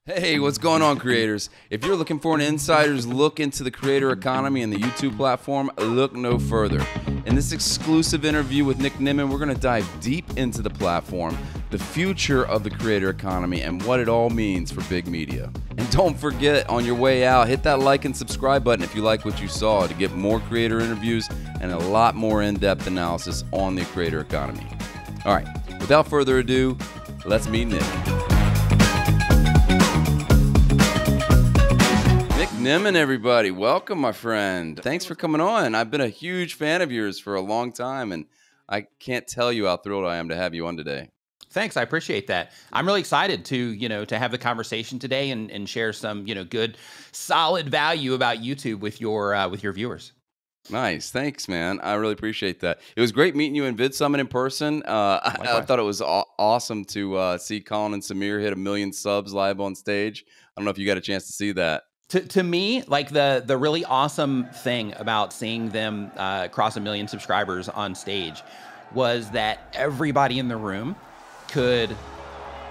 Hey, what's going on, creators? If you're looking for an insider's look into the creator economy and the YouTube platform, look no further. In this exclusive interview with Nick Nimmin, we're going to dive deep into the platform, the future of the creator economy, and what it all means for big media. And don't forget, on your way out, hit that like and subscribe button if you like what you saw to get more creator interviews and a lot more in-depth analysis on the creator economy. All right, without further ado, let's meet Nick. Nick Nimmin, everybody. Welcome, my friend. Thanks for coming on. I've been a huge fan of yours for a long time, and I can't tell you how thrilled I am to have you on today. Thanks. I appreciate that. I'm really excited to have the conversation today and share some, good, solid value about YouTube with your viewers. Nice. Thanks, man. I really appreciate that. It was great meeting you in Vid Summit in person. I thought it was awesome to see Colin and Samir hit 1 million subs live on stage. I don't know if you got a chance to see that. To me, like the really awesome thing about seeing them cross 1 million subscribers on stage was that everybody in the room could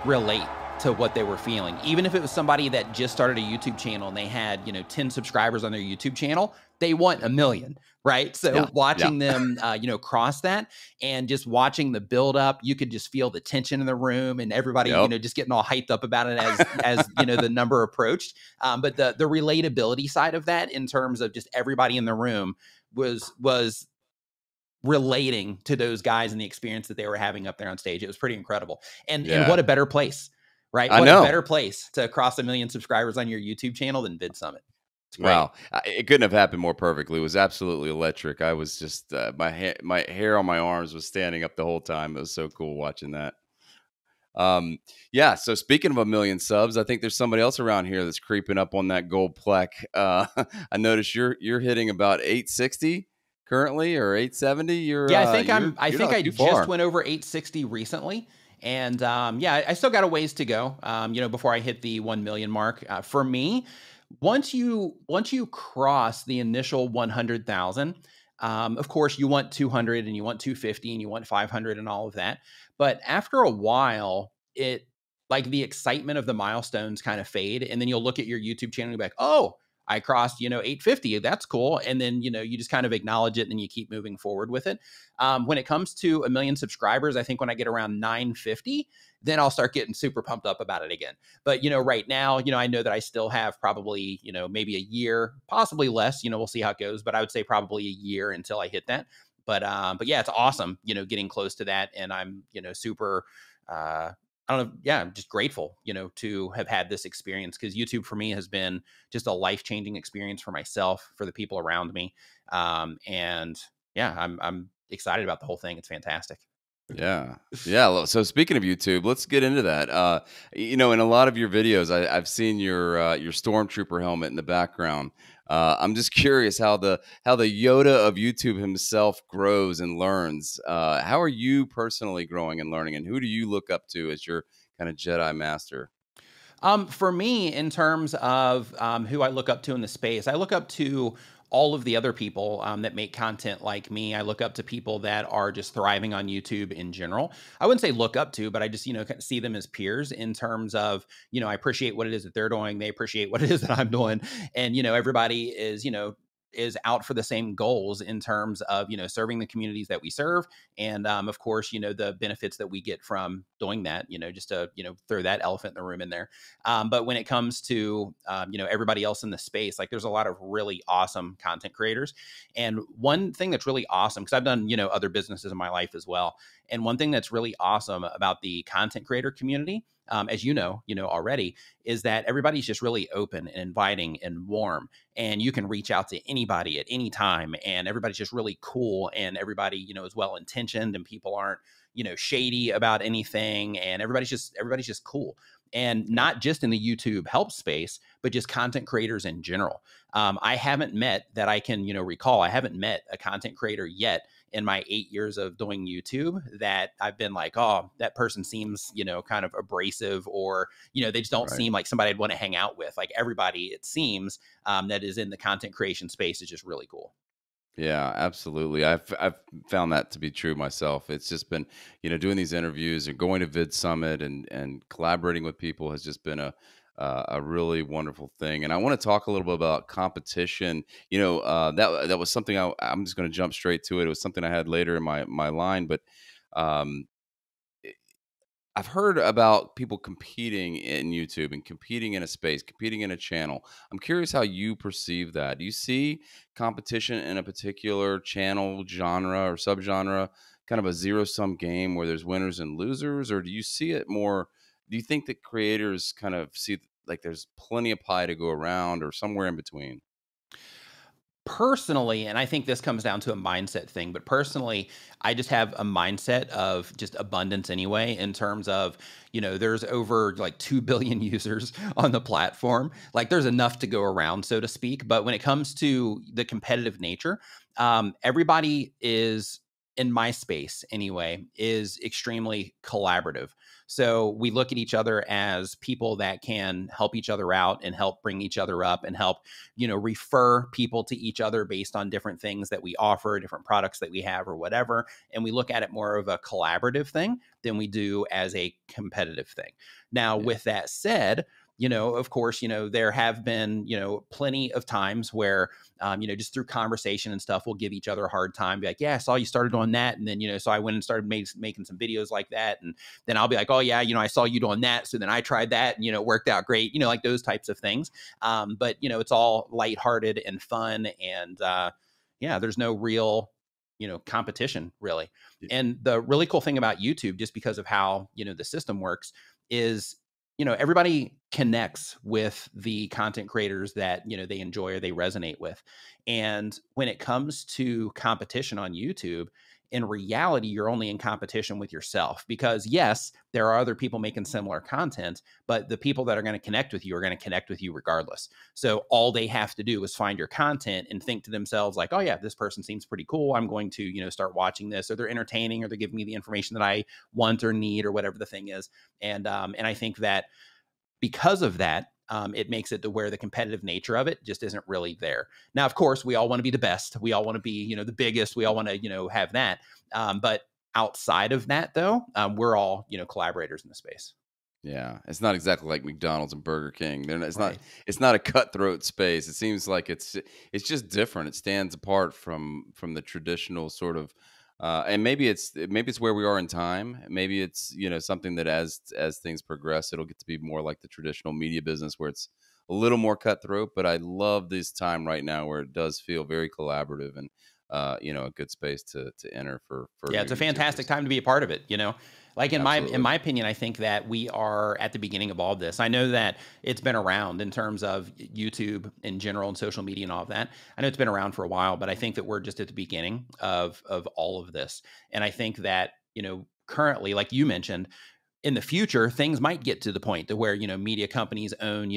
relate to what they were feeling. Even if it was somebody that just started a YouTube channel and they had, 10 subscribers on their YouTube channel, they want 1 million, right? So watching them, cross that and just watching the build up, you could just feel the tension in the room and everybody, just getting all hyped up about it as the number approached. But the relatability side of that in terms of just everybody in the room was relating to those guys and the experience that they were having up there on stage. It was pretty incredible. And what a better place, right? What a better place to cross 1 million subscribers on your YouTube channel than Vid Summit. Wow. It couldn't have happened more perfectly. It was absolutely electric. I was just, my hair on my arms was standing up the whole time. It was so cool watching that. So speaking of 1 million subs, I think there's somebody else around here that's creeping up on that gold plaque. I noticed you're hitting about 860 currently, or 870. I think I just went over 860 recently. And I still got a ways to go, before I hit the 1 million mark. For me, once you cross the initial 100,000, of course you want 200 and you want 250 and you want 500 and all of that. But after a while, the excitement of the milestones kind of fade. And then you'll look at your YouTube channel and be like, oh, I crossed, 850. That's cool. And then, you just kind of acknowledge it and then you keep moving forward with it. When it comes to 1 million subscribers, I think when I get around 950, then I'll start getting super pumped up about it again. But, right now, I know that I still have probably, maybe a year, possibly less, we'll see how it goes, but I would say probably a year until I hit that. But yeah, it's awesome, getting close to that. And I'm, super, I'm just grateful, to have had this experience, because YouTube for me has been just a life-changing experience for myself, for the people around me. I'm excited about the whole thing. It's fantastic. Yeah. So speaking of YouTube, let's get into that. In a lot of your videos, I've seen your Stormtrooper helmet in the background. I'm just curious how the Yoda of YouTube himself grows and learns. How are you personally growing and learning, and who do you look up to as your kind of Jedi master? For me, in terms of who I look up to in the space, I look up to all of the other people that make content like me. I look up to people that are just thriving on YouTube in general. I wouldn't say look up to, but I just, see them as peers in terms of, I appreciate what it is that they're doing. They appreciate what it is that I'm doing. And, everybody is out for the same goals in terms of, serving the communities that we serve. And, of course, the benefits that we get from doing that, just to, throw that elephant in the room in there. But when it comes to, everybody else in the space, like there's a lot of really awesome content creators. And one thing that's really awesome, because I've done, other businesses in my life as well. And one thing that's really awesome about the content creator community, as you know already, is that everybody's just really open and inviting and warm, and you can reach out to anybody at any time, and everybody's just really cool, and everybody, is well intentioned, and people aren't, shady about anything, and everybody's just cool. And not just in the YouTube help space, but just content creators in general. I haven't met that I can, recall. I haven't met a content creator yet in my 8 years of doing YouTube that I've been like, oh, that person seems, kind of abrasive, or, they just don't seem like somebody I'd want to hang out with. Like everybody, it seems, that is in the content creation space is just really cool. Yeah, absolutely. I've found that to be true myself. It's just been, doing these interviews and going to Vid Summit and collaborating with people has just been a a really wonderful thing. And I want to talk a little bit about competition. That was something I'm just going to jump straight to it. It was something I had later in my line, but um, I've heard about people competing in YouTube and competing in a space, competing in a channel. I'm curious how you perceive that. Do you see competition in a particular channel, genre, or subgenre, kind of a zero sum game where there's winners and losers? Or do you see it more? Do you think that creators kind of see like there's plenty of pie to go around or somewhere in between? Personally, and I think this comes down to a mindset thing, but personally, I just have a mindset of just abundance anyway, in terms of, there's over like 2 billion users on the platform. Like there's enough to go around, so to speak. But when it comes to the competitive nature, everybody is, in my space anyway, is extremely collaborative. So we look at each other as people that can help each other out and help bring each other up and help, refer people to each other based on different things that we offer, different products that we have or whatever. And we look at it more of a collaborative thing than we do as a competitive thing. Now, Yeah. with that said, of course, there have been, plenty of times where, just through conversation and stuff, we'll give each other a hard time, be like, yeah, I saw you started on that. And then, so I went and started making some videos like that. And then I'll be like, oh yeah, I saw you doing that. So then I tried that and, it worked out great, like those types of things. But, it's all lighthearted and fun. And yeah, there's no real, competition really. Yeah. And the really cool thing about YouTube, just because of how, the system works, is everybody connects with the content creators that they enjoy or they resonate with. And when it comes to competition on YouTube, in reality you're only in competition with yourself, because yes, there are other people making similar content, but the people that are going to connect with you are going to connect with you regardless. So all they have to do is find your content and think to themselves like, oh yeah, this person seems pretty cool, I'm going to start watching this, or they're entertaining, or they're giving me the information that I want or need, or whatever the thing is. And I think that because of that, it makes it to where the competitive nature of it just isn't really there. Now, of course, we all want to be the best. We all want to be, the biggest. We all want to, have that. But outside of that, though, we're all, collaborators in the space. Yeah, it's not exactly like McDonald's and Burger King. Right. It's not a cutthroat space. It seems like it's just different. It stands apart from the traditional sort of and maybe it's where we are in time. Maybe it's, something that as things progress, it'll get to be more like the traditional media business where it's a little more cutthroat, but I love this time right now where it does feel very collaborative and a good space to enter for Yeah, new it's a fantastic YouTubers. time to be a part of it. Like in Absolutely. my opinion, I think that we are at the beginning of all of this. I know that it's been around in terms of YouTube in general and social media and all of that. I know it's been around for a while, but I think that we're just at the beginning of all of this. And I think that, currently, like you mentioned, in the future, things might get to the point to where, media companies own,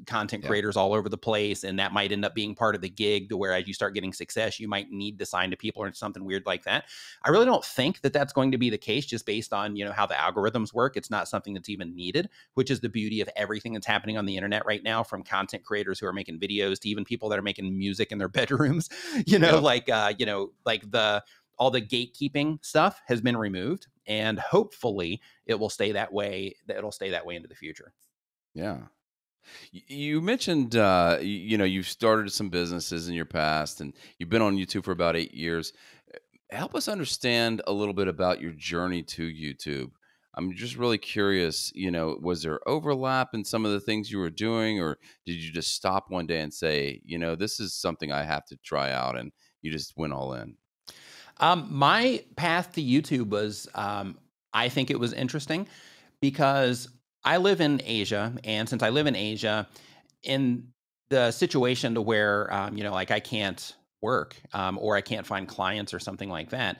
content Yeah. creators all over the place. And that might end up being part of the gig, to where as you start getting success, you might need to sign to people or something weird like that. I really don't think that that's going to be the case, just based on, how the algorithms work. It's not something that's even needed, which is the beauty of everything that's happening on the internet right now, from content creators who are making videos to even people that are making music in their bedrooms, Yep. like the all the gatekeeping stuff has been removed, and hopefully it will stay that way. That it'll stay that way into the future. Yeah. You mentioned, you've started some businesses in your past, and you've been on YouTube for about 8 years. Help us understand a little bit about your journey to YouTube. I'm just really curious. Was there overlap in some of the things you were doing, or did you just stop one day and say, this is something I have to try out, and you just went all in? My path to YouTube was, I think it was interesting, because I live in Asia, and since I live in Asia, in the situation to where, like I can't work, or I can't find clients or something like that,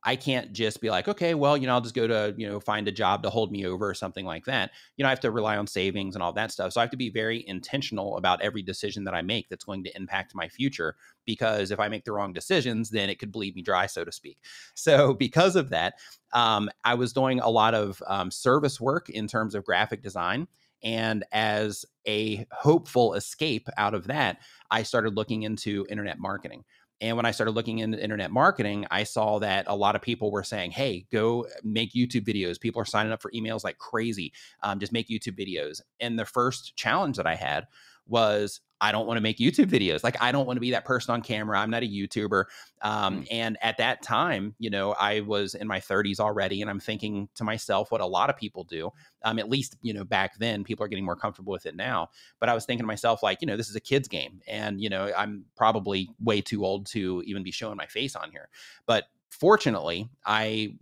I can't just be like, okay, well, I'll just go to, find a job to hold me over or something like that. I have to rely on savings and all that stuff. So I have to be very intentional about every decision that I make that's going to impact my future, because if I make the wrong decisions, then it could bleed me dry, so to speak. So because of that, I was doing a lot of service work in terms of graphic design. And as a hopeful escape out of that, I started looking into internet marketing. And when I started looking into internet marketing, I saw that a lot of people were saying, hey, go make YouTube videos. People are signing up for emails like crazy. Just make YouTube videos. And the first challenge that I had was, I don't want to make YouTube videos. Like, I don't want to be that person on camera. I'm not a YouTuber. And at that time, I was in my 30s already, and I'm thinking to myself what a lot of people do. At least, back then, people are getting more comfortable with it now. But I was thinking to myself, like, this is a kid's game. And, I'm probably way too old to even be showing my face on here. But fortunately, I,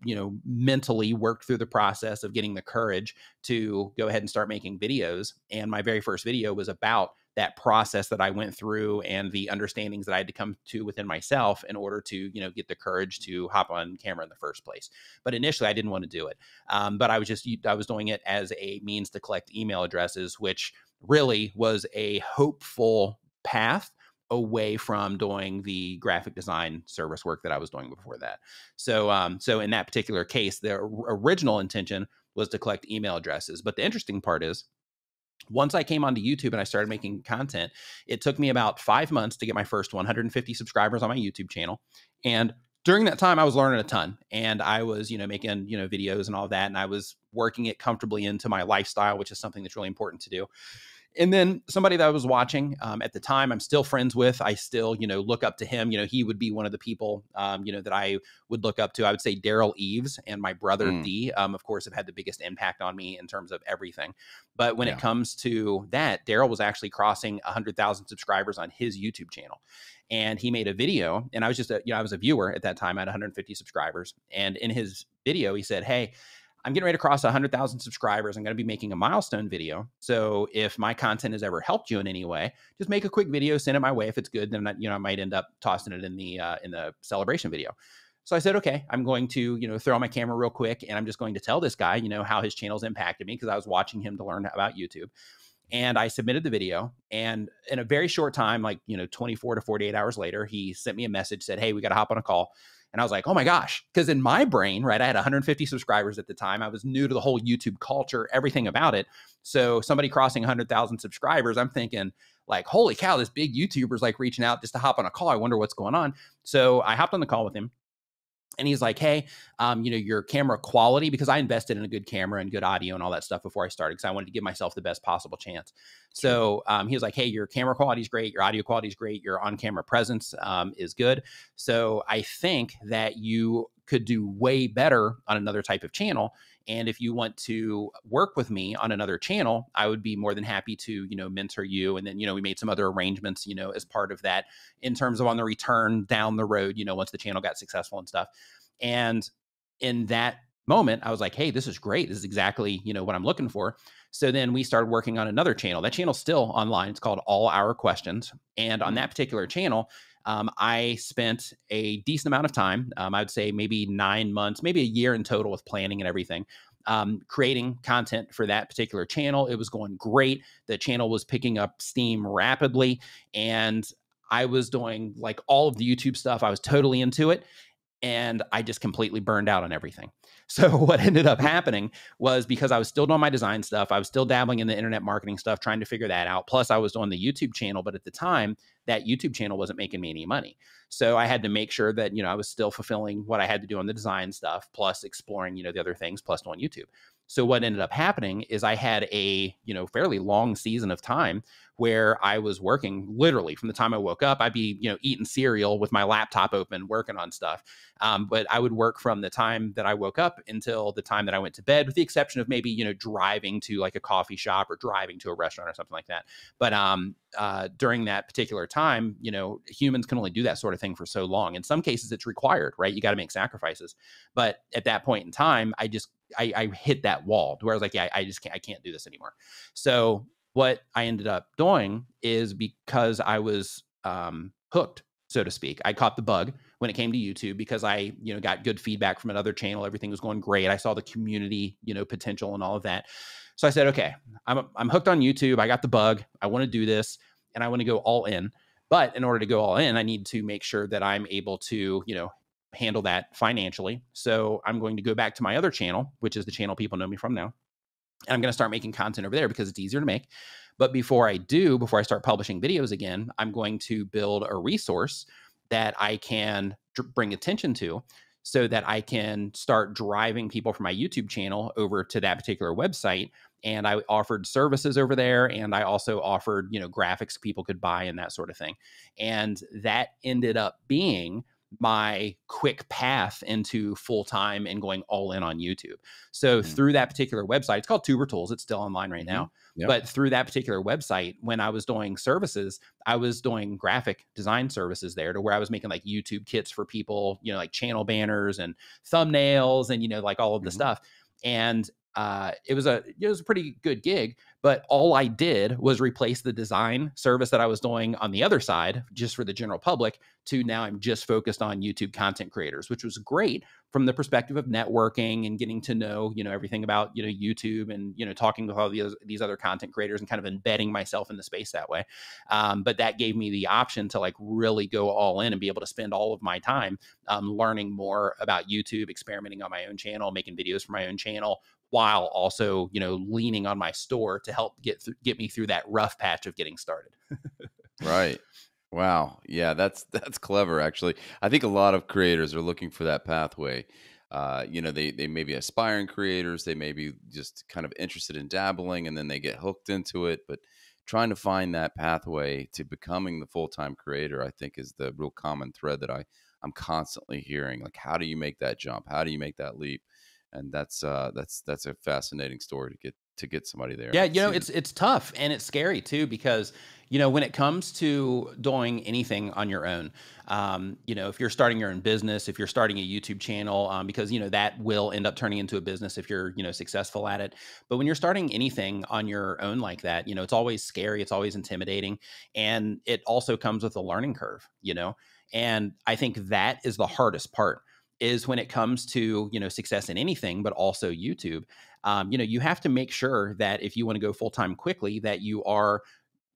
mentally worked through the process of getting the courage to go ahead and start making videos. And my very first video was about that process that I went through and the understandings that I had to come to within myself in order to, get the courage to hop on camera in the first place. But initially I didn't want to do it. But I was doing it as a means to collect email addresses, which really was a hopeful path away from doing the graphic design service work that I was doing before that. So in that particular case, the original intention was to collect email addresses. But the interesting part is, once I came onto YouTube and I started making content, it took me about 5 months to get my first 150 subscribers on my YouTube channel. And during that time, I was learning a ton, and I was, making, videos and all that. And I was working it comfortably into my lifestyle, which is something that's really important to do. And then somebody that I was watching at the time, I'm still friends with. I still, look up to him. He would be one of the people, that I would look up to. I would say Daryl Eves and my brother D, of course, have had the biggest impact on me in terms of everything. But when it comes to that, Daryl was actually crossing 100,000 subscribers on his YouTube channel. And he made a video, and I was just, I was a viewer at that time. I had 150 subscribers. And in his video, he said, hey, I'm getting ready to cross 100,000 subscribers. I'm going to be making a milestone video. So if my content has ever helped you in any way, just make a quick video, send it my way. If it's good, then I might end up tossing it in the celebration video. So I said, okay, I'm going to, throw on my camera real quick, and I'm just going to tell this guy, how his channel's impacted me, because I was watching him to learn about YouTube. And I submitted the video, and in a very short time, like, 24 to 48 hours later, he sent me a message, said, hey, we got to hop on a call. And I was like, oh my gosh, because in my brain, right, I had 150 subscribers at the time. I was new to the whole YouTube culture, everything about it. So somebody crossing 100,000 subscribers, I'm thinking like, holy cow, this big YouTuber's like reaching out just to hop on a call. I wonder what's going on. So I hopped on the call with him. And he's like, hey, your camera quality, because I invested in a good camera and good audio and all that stuff before I started, because I wanted to give myself the best possible chance. So he was like, hey, your camera quality is great. Your audio quality is great. Your on-camera presence is good. So I think that you could do way better on another type of channel. And if you want to work with me on another channel, I would be more than happy to, mentor you. And then, we made some other arrangements, as part of that in terms of on the return down the road, once the channel got successful and stuff. And in that moment, I was like, hey, this is great. This is exactly, what I'm looking for. So then we started working on another channel. That channel's still online. It's called All Our Questions. And on that particular channel, I spent a decent amount of time, I would say maybe 9 months, maybe a year in total with planning and everything, creating content for that particular channel. It was going great. The channel was picking up steam rapidly, and I was doing like all of the YouTube stuff. I was totally into it. And I just completely burned out on everything. So what ended up happening was, because I was still doing my design stuff, I was still dabbling in the internet marketing stuff, trying to figure that out. Plus I was doing the YouTube channel, but at the time that YouTube channel wasn't making me any money. So I had to make sure that, I was still fulfilling what I had to do on the design stuff, plus exploring, the other things, plus doing YouTube. So what ended up happening is I had a, fairly long season of time where I was working literally from the time I woke up. I'd be, eating cereal with my laptop open, working on stuff. But I would work from the time that I woke up until the time that I went to bed, with the exception of maybe, driving to like a coffee shop or driving to a restaurant or something like that. But during that particular time, humans can only do that sort of thing for so long. In some cases, it's required, right? You got to make sacrifices. But at that point in time, I hit that wall where I was like, yeah, I can't do this anymore. So what I ended up doing is, because I was hooked, so to speak, I caught the bug when it came to YouTube, because I, got good feedback from another channel. Everything was going great. I saw the community, potential and all of that. So I said, okay, I'm hooked on YouTube. I got the bug. I want to do this, and I want to go all in. But in order to go all in, I need to make sure that I'm able to, handle that financially. So I'm going to go back to my other channel, which is the channel people know me from now. And I'm going to start making content over there because it's easier to make. But before I start publishing videos again, I'm going to build a resource that I can bring attention to, so that I can start driving people from my YouTube channel over to that particular website. And I offered services over there, and I also offered, graphics people could buy and that sort of thing. And that ended up being my quick path into full time and going all in on YouTube. So Mm. through that particular website, it's called Tuber Tools. It's still online right Mm-hmm. now. Yep. But through that particular website, when I was doing services, I was doing graphic design services there, to where I was making like YouTube kits for people, like channel banners and thumbnails and, like all of the Mm-hmm. stuff. And it was a pretty good gig, but all I did was replace the design service that I was doing on the other side, just for the general public, to now I'm just focused on YouTube content creators, which was great from the perspective of networking and getting to know, everything about, YouTube, and, talking with all these other content creators and kind of embedding myself in the space that way. But that gave me the option to like really go all in and be able to spend all of my time learning more about YouTube, experimenting on my own channel, making videos for my own channel, while also, leaning on my store to help get me through that rough patch of getting started. Right. Wow. Yeah, that's clever actually. I think a lot of creators are looking for that pathway. They may be aspiring creators, they may be just kind of interested in dabbling and then they get hooked into it, but trying to find that pathway to becoming the full-time creator, I think is the real common thread that I'm constantly hearing. Like, how do you make that jump? How do you make that leap? And that's a fascinating story to get somebody there. Yeah, I can see that. it's tough and it's scary too, because when it comes to doing anything on your own, if you're starting your own business, if you're starting a YouTube channel, because that will end up turning into a business if you're successful at it. But when you're starting anything on your own like that, it's always scary, it's always intimidating, and it also comes with a learning curve. And I think that is the hardest part, is when it comes to success in anything, but also YouTube. You have to make sure that if you want to go full time quickly, that you are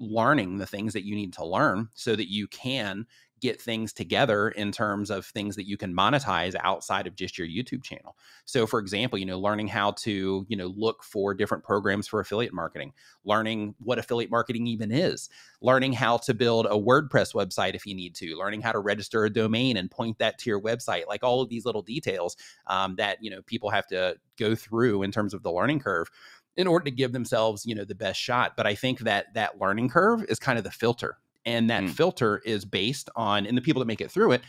learning the things that you need to learn, so that you can get things together in terms of things that you can monetize outside of just your YouTube channel. So for example, learning how to, look for different programs for affiliate marketing, learning what affiliate marketing even is, learning how to build a WordPress website if you need to, learning how to register a domain and point that to your website, like all of these little details that, people have to go through in terms of the learning curve in order to give themselves, the best shot. But I think that that learning curve is kind of the filter. And that Mm. filter is based on, and the people that make it through it,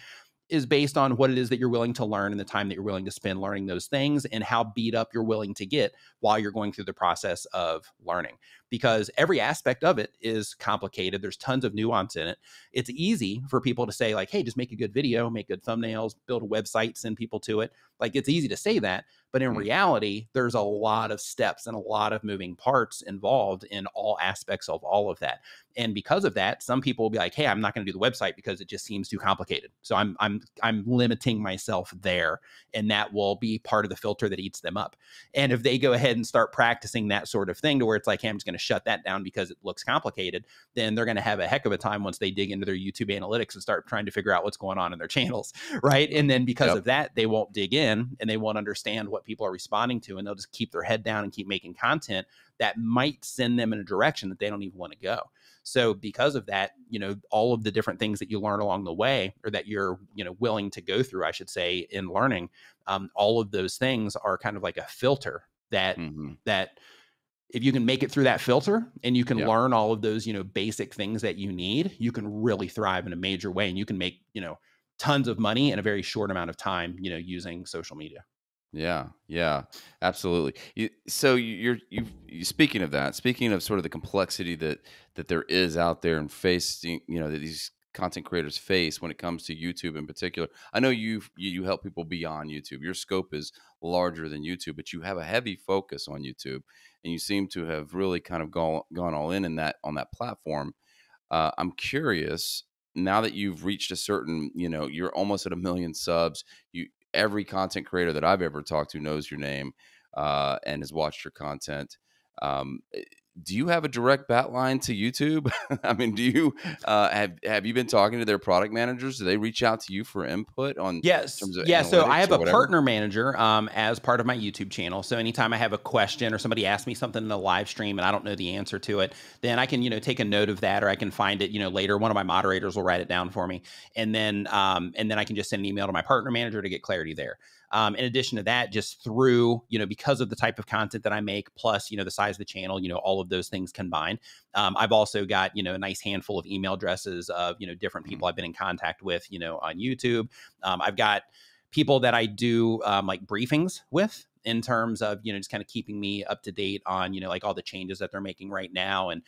is based on what it is that you're willing to learn and the time that you're willing to spend learning those things, and how beat up you're willing to get while you're going through the process of learning. Because every aspect of it is complicated. There's tons of nuance in it. It's easy for people to say like, hey, just make a good video, make good thumbnails, build a website, send people to it. Like, it's easy to say that. But in Mm. reality, there's a lot of steps and a lot of moving parts involved in all aspects of all of that. And because of that, some people will be like, hey, I'm not going to do the website because it just seems too complicated. So I'm limiting myself there. And that will be part of the filter that eats them up. And if they go ahead and start practicing that sort of thing, to where it's like, hey, I'm just going to shut that down because it looks complicated, then they're going to have a heck of a time once they dig into their YouTube analytics and start trying to figure out what's going on in their channels. Right. And then because Yep. of that, they won't dig in and they won't understand what people are responding to. And they'll just keep their head down and keep making content that might send them in a direction that they don't even want to go. So because of that, all of the different things that you learn along the way, or that you're, willing to go through, I should say, in learning, all of those things are kind of like a filter that, Mhm. that if you can make it through that filter and you can Yep. learn all of those, basic things that you need, you can really thrive in a major way, and you can make, tons of money in a very short amount of time, using social media. Yeah, yeah, absolutely. So speaking of that, speaking of sort of the complexity that there is out there and facing, that these content creators face when it comes to YouTube in particular. I know you help people beyond YouTube. Your scope is larger than YouTube, but you have a heavy focus on YouTube, and you seem to have really kind of gone all in that on that platform. I'm curious, now that you've reached a certain, you're almost at 1 million subs. Every content creator that I've ever talked to knows your name and has watched your content. Um, do you have a direct bat line to YouTube? I mean, do you have you been talking to their product managers? Do they reach out to you for input on in Yes. terms of Yeah. So I analytics have or a whatever? partner manager as part of my YouTube channel. So anytime I have a question or somebody asks me something in a live stream and I don't know the answer to it, then I can, take a note of that, or I can find it, later. One of my moderators will write it down for me. And then I can just send an email to my partner manager to get clarity there. In addition to that, just through, because of the type of content that I make, plus, the size of the channel, all of those things combined, I've also got, a nice handful of email addresses of, different Mhm. people I've been in contact with, on YouTube. I've got people that I do like briefings with in terms of, just kind of keeping me up to date on, like all the changes that they're making right now, and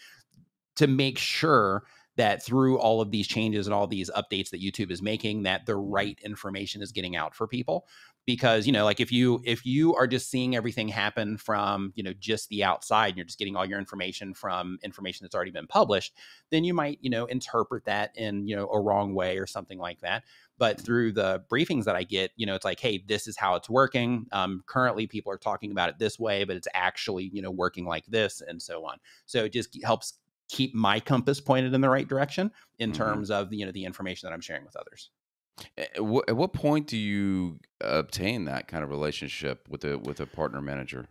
to make sure that through all of these changes and all these updates that YouTube is making, that the right information is getting out for people. Because, like if you are just seeing everything happen from, just the outside, and you're just getting all your information from information that's already been published, then you might, interpret that in, a wrong way or something like that. But through the briefings that I get, it's like, hey, this is how it's working. Currently, people are talking about it this way, but it's actually, working like this, and so on. So it just helps keep my compass pointed in the right direction in Mhm. terms of the information that I'm sharing with others. At what point do you obtain that kind of relationship with a partner manager?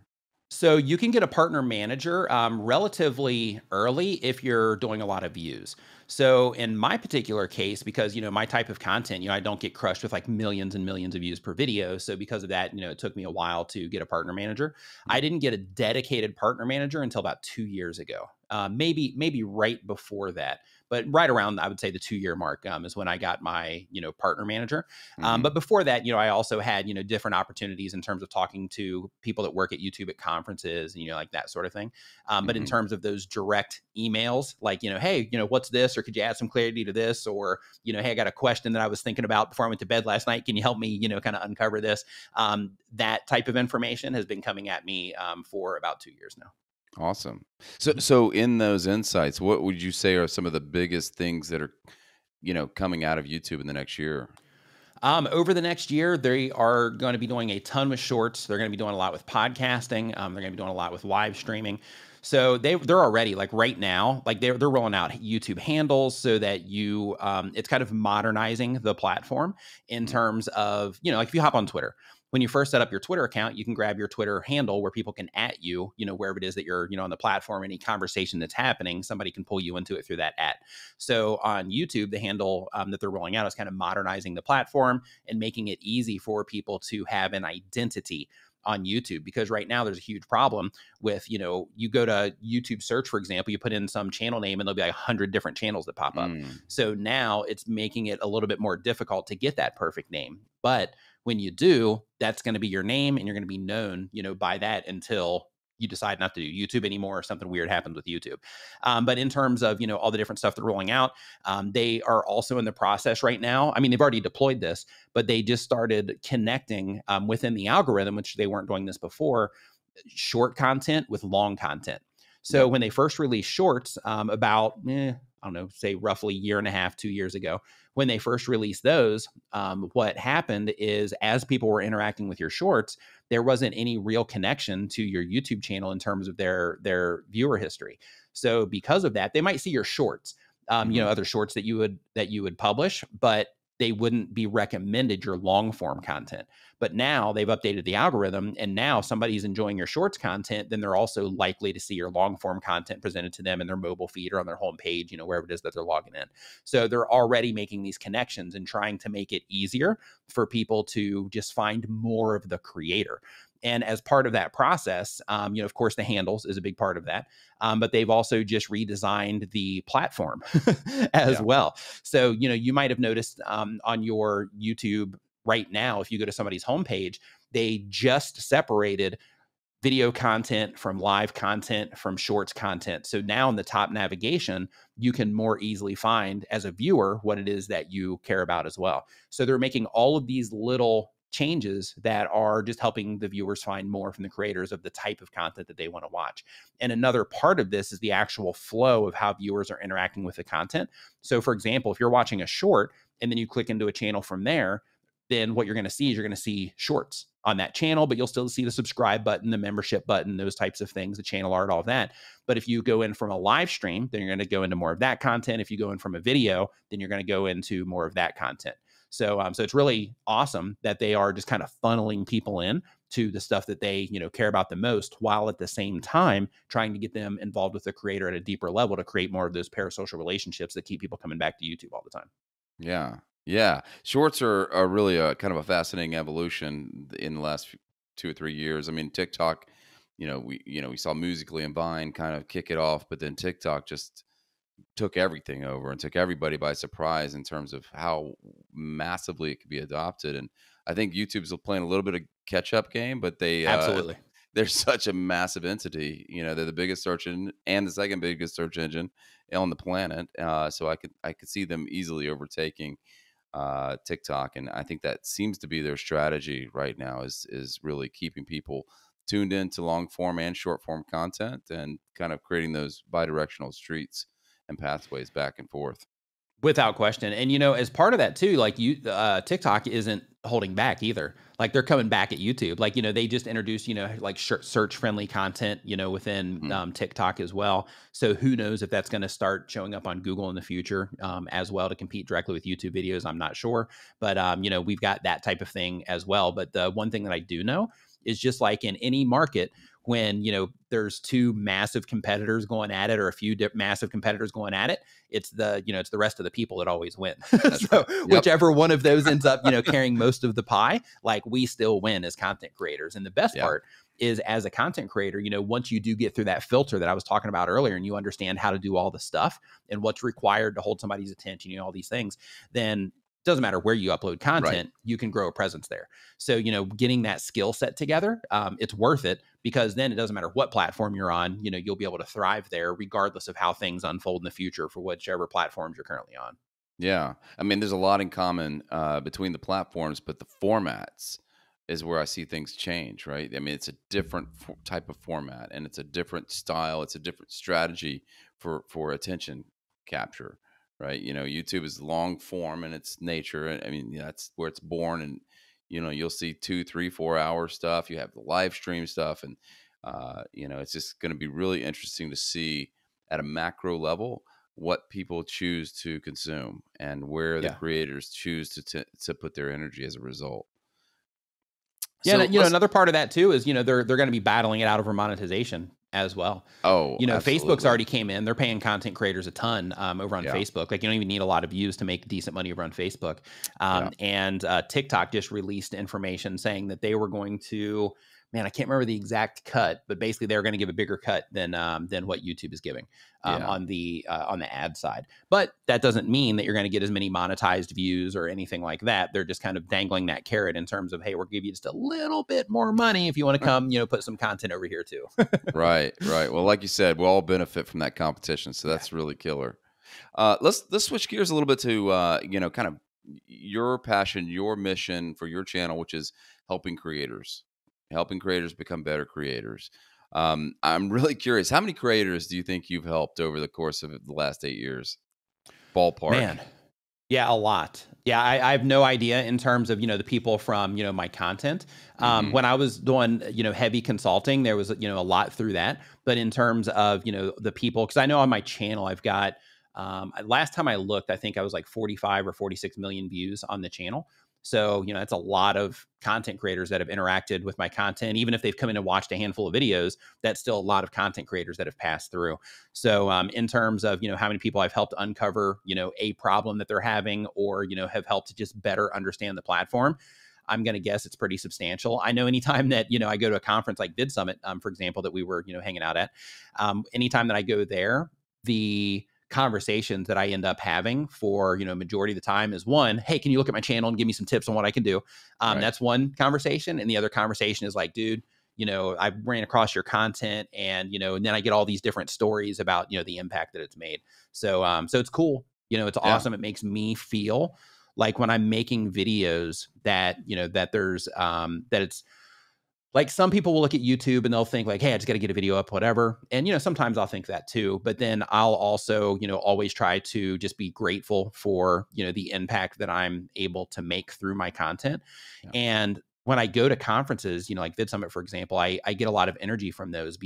So you can get a partner manager relatively early if you're doing a lot of views. So in my particular case, because my type of content, I don't get crushed with like millions and millions of views per video. So because of that, it took me a while to get a partner manager. I didn't get a dedicated partner manager until about 2 years ago. Maybe right before that, but right around, I would say, the 2 year mark is when I got my partner manager. Mhm. But before that, I also had, different opportunities in terms of talking to people that work at YouTube at conferences and, like that sort of thing. But in Mhm. terms of those direct emails, like, hey, what's this? Or could you add some clarity to this? Or, hey, I got a question that I was thinking about before I went to bed last night. Can you help me, kind of uncover this? That type of information has been coming at me for about 2 years now. Awesome. So in those insights, what would you say are some of the biggest things that are, coming out of YouTube in the next year? Over the next year, they are going to be doing a ton with shorts. They're going to be doing a lot with podcasting. They're going to be doing a lot with live streaming. So they're already, like, right now, like they're rolling out YouTube handles so that it's kind of modernizing the platform in Mhm. terms of, like if you hop on Twitter, when you first set up your Twitter account, you can grab your Twitter handle where people can at you, wherever it is that you're, on the platform. Any conversation that's happening, somebody can pull you into it through that at. So on YouTube, the handle that they're rolling out is kind of modernizing the platform and making it easy for people to have an identity on YouTube. Because right now there's a huge problem with, you go to YouTube search, for example, you put in some channel name and there'll be like 100 different channels that pop up. Mm. So now it's making it a little bit more difficult to get that perfect name. But when you do, that's going to be your name and you're going to be known, by that until you decide not to do YouTube anymore or something weird happens with YouTube. But in terms of, all the different stuff they're rolling out, they are also in the process right now. I mean, they've already deployed this, but they just started connecting within the algorithm, which they weren't doing this before, short content with long content. So Yep. when they first released shorts about, I don't know, say roughly a year and a half, 2 years ago, when they first released those, what happened is as people were interacting with your shorts, there wasn't any real connection to your YouTube channel in terms of their viewer history. So because of that, they might see your shorts, Mhm. other shorts that you would publish, but they wouldn't be recommended your long form content. But now they've updated the algorithm, and now somebody's enjoying your shorts content, then they're also likely to see your long form content presented to them in their mobile feed or on their home page, wherever it is that they're logging in. So they're already making these connections and trying to make it easier for people to just find more of the creator. And as part of that process, of course, the handles is a big part of that. But they've also just redesigned the platform as Yeah. well. So, you might have noticed on your YouTube right now, if you go to somebody's homepage, they just separated video content from live content from shorts content. So now in the top navigation, you can more easily find as a viewer what it is that you care about as well. So they're making all of these little changes that are just helping the viewers find more from the creators of the type of content that they want to watch. And another part of this is the actual flow of how viewers are interacting with the content. So for example, if you're watching a short and then you click into a channel from there, then what you're going to see is you're going to see shorts on that channel, but you'll still see the subscribe button, the membership button, those types of things, the channel art, all of that. But if you go in from a live stream, then you're going to go into more of that content. If you go in from a video, then you're going to go into more of that content. So, so it's really awesome that they are just kind of funneling people in to the stuff that they, care about the most, while at the same time trying to get them involved with the creator at a deeper level to create more of those parasocial relationships that keep people coming back to YouTube all the time. Yeah. Yeah. Shorts are really a kind of a fascinating evolution in the last 2 or 3 years. I mean, TikTok, we saw Musically and Vine kind of kick it off, but then TikTok just took everything over and took everybody by surprise in terms of how massively it could be adopted. And I think YouTube's playing a little bit of catch up game, but Absolutely. they're such a massive entity. They're the biggest search engine and the second biggest search engine on the planet. So I could see them easily overtaking TikTok, and I think that seems to be their strategy right now is really keeping people tuned into long form and short form content and kind of creating those bidirectional streets and pathways back and forth. Without question. And, as part of that too, like TikTok isn't holding back either. Like they're coming back at YouTube. Like, they just introduced, like search friendly content, within TikTok as well. So who knows if that's going to start showing up on Google in the future as well to compete directly with YouTube videos. I'm not sure. But, we've got that type of thing as well. But the one thing that I do know is just like in any market, when, there's two massive competitors going at it, or a few massive competitors going at it, it's the rest of the people that always win. So Yep. whichever one of those ends up, carrying most of the pie, like we still win as content creators. And the best part is, as a content creator, once you do get through that filter that I was talking about earlier, and you understand how to do all the stuff and what's required to hold somebody's attention, all these things, then doesn't matter where you upload content, you can grow a presence there. So, getting that skill set together, it's worth it, because then it doesn't matter what platform you're on, you'll be able to thrive there regardless of how things unfold in the future for whichever platforms you're currently on. Yeah. I mean, there's a lot in common between the platforms, but the formats is where I see things change, right? I mean, it's a different type of format, and it's a different style. It's a different strategy for attention capture. Right. YouTube is long form in its nature. I mean, that's where it's born. And, you'll see 2, 3, 4 hour stuff. You have the live stream stuff. And, it's just going to be really interesting to see at a macro level what people choose to consume and where the creators choose to put their energy as a result. Yeah. So another part of that too is, they're going to be battling it out over monetization as well. Oh, absolutely. Facebook's already came in. They're paying content creators a ton over on Facebook. Like, you don't even need a lot of views to make decent money over on Facebook. And TikTok just released information saying that they were going to, man, I can't remember the exact cut, but basically they're going to give a bigger cut than what YouTube is giving on the ad side. But that doesn't mean that you're going to get as many monetized views or anything like that. They're just kind of dangling that carrot in terms of, hey, we'll give you just a little bit more money if you want to come, put some content over here too. Right. Well, like you said, we'll all benefit from that competition, so that's really killer. Let's switch gears a little bit to kind of your passion, your mission for your channel, which is helping creators become better creators. I'm really curious, how many creators do you think you've helped over the course of the last 8 years? Ballpark. Man. Yeah, a lot. Yeah, I have no idea in terms of, the people from, my content. When I was doing, heavy consulting, there was, a lot through that. But in terms of, the people, because I know on my channel, I've got, last time I looked, I think I was like 45 or 46 million views on the channel. So, that's a lot of content creators that have interacted with my content. Even if they've come in and watched a handful of videos, that's still a lot of content creators that have passed through. So in terms of, how many people I've helped uncover, a problem that they're having, or, have helped to just better understand the platform, I'm going to guess it's pretty substantial. I know anytime that, I go to a conference like Vid Summit, for example, that we were, hanging out at, anytime that I go there, the conversations that I end up having for, majority of the time is one, hey, can you look at my channel and give me some tips on what I can do? That's one conversation. And the other conversation is like, dude, I ran across your content, and, and then I get all these different stories about, the impact that it's made. So, so it's cool. It's awesome. It makes me feel like when I'm making videos that, that there's, that it's, like, some people will look at YouTube and they'll think like, hey, I just got to get a video up, whatever. And, sometimes I'll think that too. But then I'll also, always try to just be grateful for, the impact that I'm able to make through my content. And when I go to conferences, like Vid Summit, for example, I get a lot of energy from those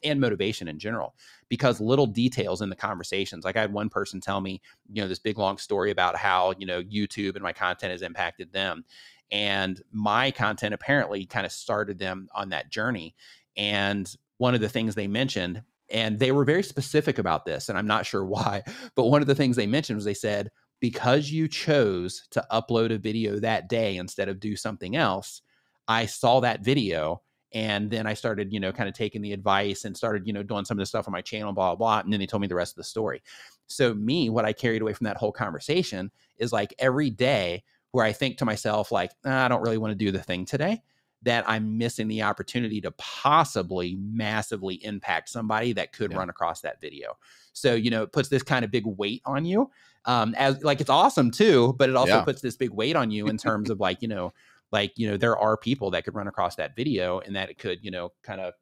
and motivation in general, because little details in the conversations. Like I had one person tell me, this big long story about how, YouTube and my content has impacted them. And my content apparently kind of started them on that journey. And one of the things they mentioned, and they were very specific about this, and I'm not sure why, but one of the things they mentioned was they said, because you chose to upload a video that day instead of do something else, I saw that video and then I started, kind of taking the advice and started, doing some of the stuff on my channel, blah, blah, blah. And then they told me the rest of the story. So what I carried away from that whole conversation is like every day where I think to myself, like, I don't really want to do the thing today, that I'm missing the opportunity to possibly massively impact somebody that could run across that video. So, it puts this kind of big weight on you. As like, it's awesome too, but it also puts this big weight on you in terms of like, there are people that could run across that video and that it could, kind of,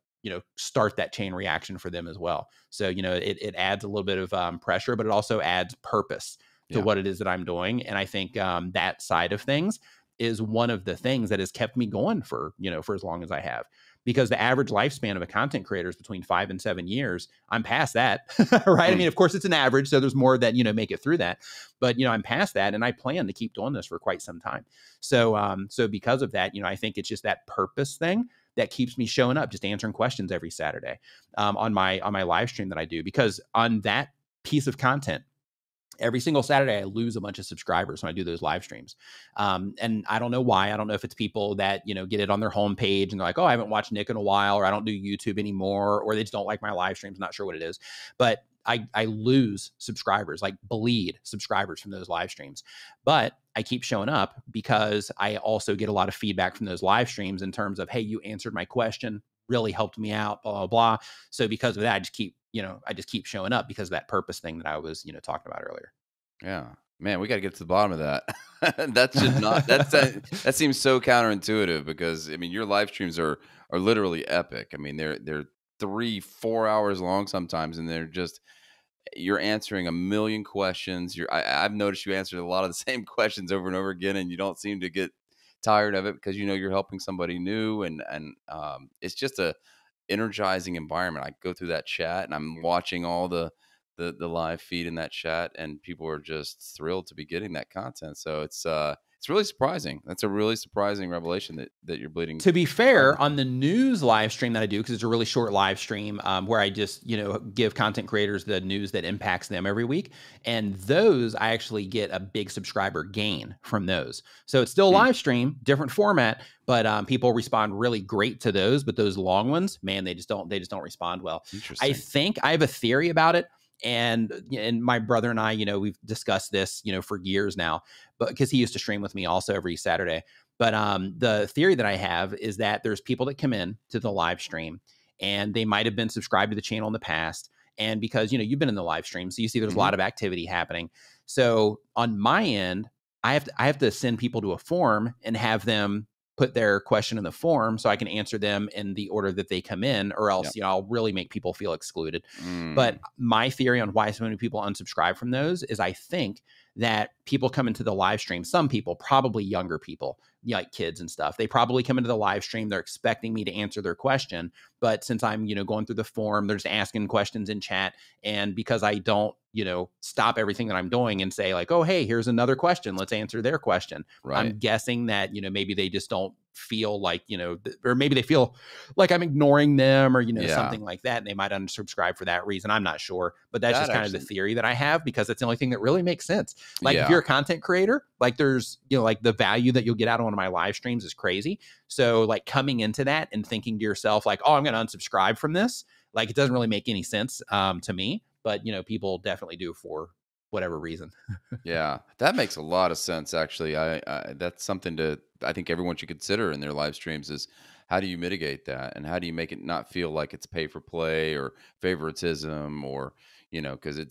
start that chain reaction for them as well. So, it adds a little bit of pressure, but it also adds purpose to what it is that I'm doing. And I think that side of things is one of the things that has kept me going for as long as I have, because the average lifespan of a content creator is between 5 and 7 years. I'm past that, right? I mean, of course it's an average, so there's more that, make it through that, but I'm past that, and I plan to keep doing this for quite some time. So, so because of that, I think it's just that purpose thing that keeps me showing up, just answering questions every Saturday, on my live stream that I do, because on that piece of content, every single Saturday, I lose a bunch of subscribers when I do those live streams. And I don't know why. I don't know if it's people that, get it on their homepage and they're like, oh, I haven't watched Nick in a while, or I don't do YouTube anymore, or they just don't like my live streams. Not sure what it is, but I lose subscribers, like bleed subscribers from those live streams. But I keep showing up because I also get a lot of feedback from those live streams in terms of, hey, you answered my question, really helped me out, blah, blah, blah. So because of that, I just keep showing up because of that purpose thing that I was, talking about earlier. Yeah, man, we got to get to the bottom of that. That should not, that seems so counterintuitive, because I mean, your live streams are literally epic. I mean, they're 3-4 hours long sometimes, and you're answering a million questions. I've noticed you answered a lot of the same questions over and over again, and you don't seem to get tired of it, because you're helping somebody new, and it's just a energizing environment. I go through that chat and I'm watching all the live feed in that chat, and people are just thrilled to be getting that content. So it's really surprising. That's a really surprising revelation that you're bleeding. To be fair, on the news live stream that I do, because it's a really short live stream, where I just, give content creators the news that impacts them every week. And those, I actually get a big subscriber gain from those. So it's still a live stream, different format, but people respond really great to those. But those long ones, man, they just don't respond well. Interesting. I think I have a theory about it. And my brother and I, we've discussed this, for years now, but because he used to stream with me also every Saturday. But the theory that I have is that there's people that come in to the live stream and they might have been subscribed to the channel in the past. And because, you've been in the live stream, so you see there's a lot of activity happening. So on my end, I have to send people to a form and have them put their question in the form so I can answer them in the order that they come in, or else, I'll really make people feel excluded. But my theory on why so many people unsubscribe from those is I think that people come into the live stream, some people, probably younger people, like kids and stuff, they probably come into the live stream, they're expecting me to answer their question. But since I'm, going through the form, they're just asking questions in chat. And because I don't, stop everything that I'm doing and say like, oh, hey, here's another question, let's answer their question. Right. I'm guessing that, maybe they just don't feel like, or maybe they feel like I'm ignoring them, or, something like that. And they might unsubscribe for that reason. I'm not sure, but that's just kind of the theory that I have, because that's the only thing that really makes sense. Like if you're a content creator, like there's, like the value that you'll get out of one of my live streams is crazy. So like coming into that and thinking to yourself like, oh, I'm going to unsubscribe from this, like it doesn't really make any sense to me, but people definitely do for whatever reason. Yeah, that makes a lot of sense. Actually, I that's something I think everyone should consider in their live streams, is how do you mitigate that, and how do you make it not feel like it's pay for play or favoritism, or because it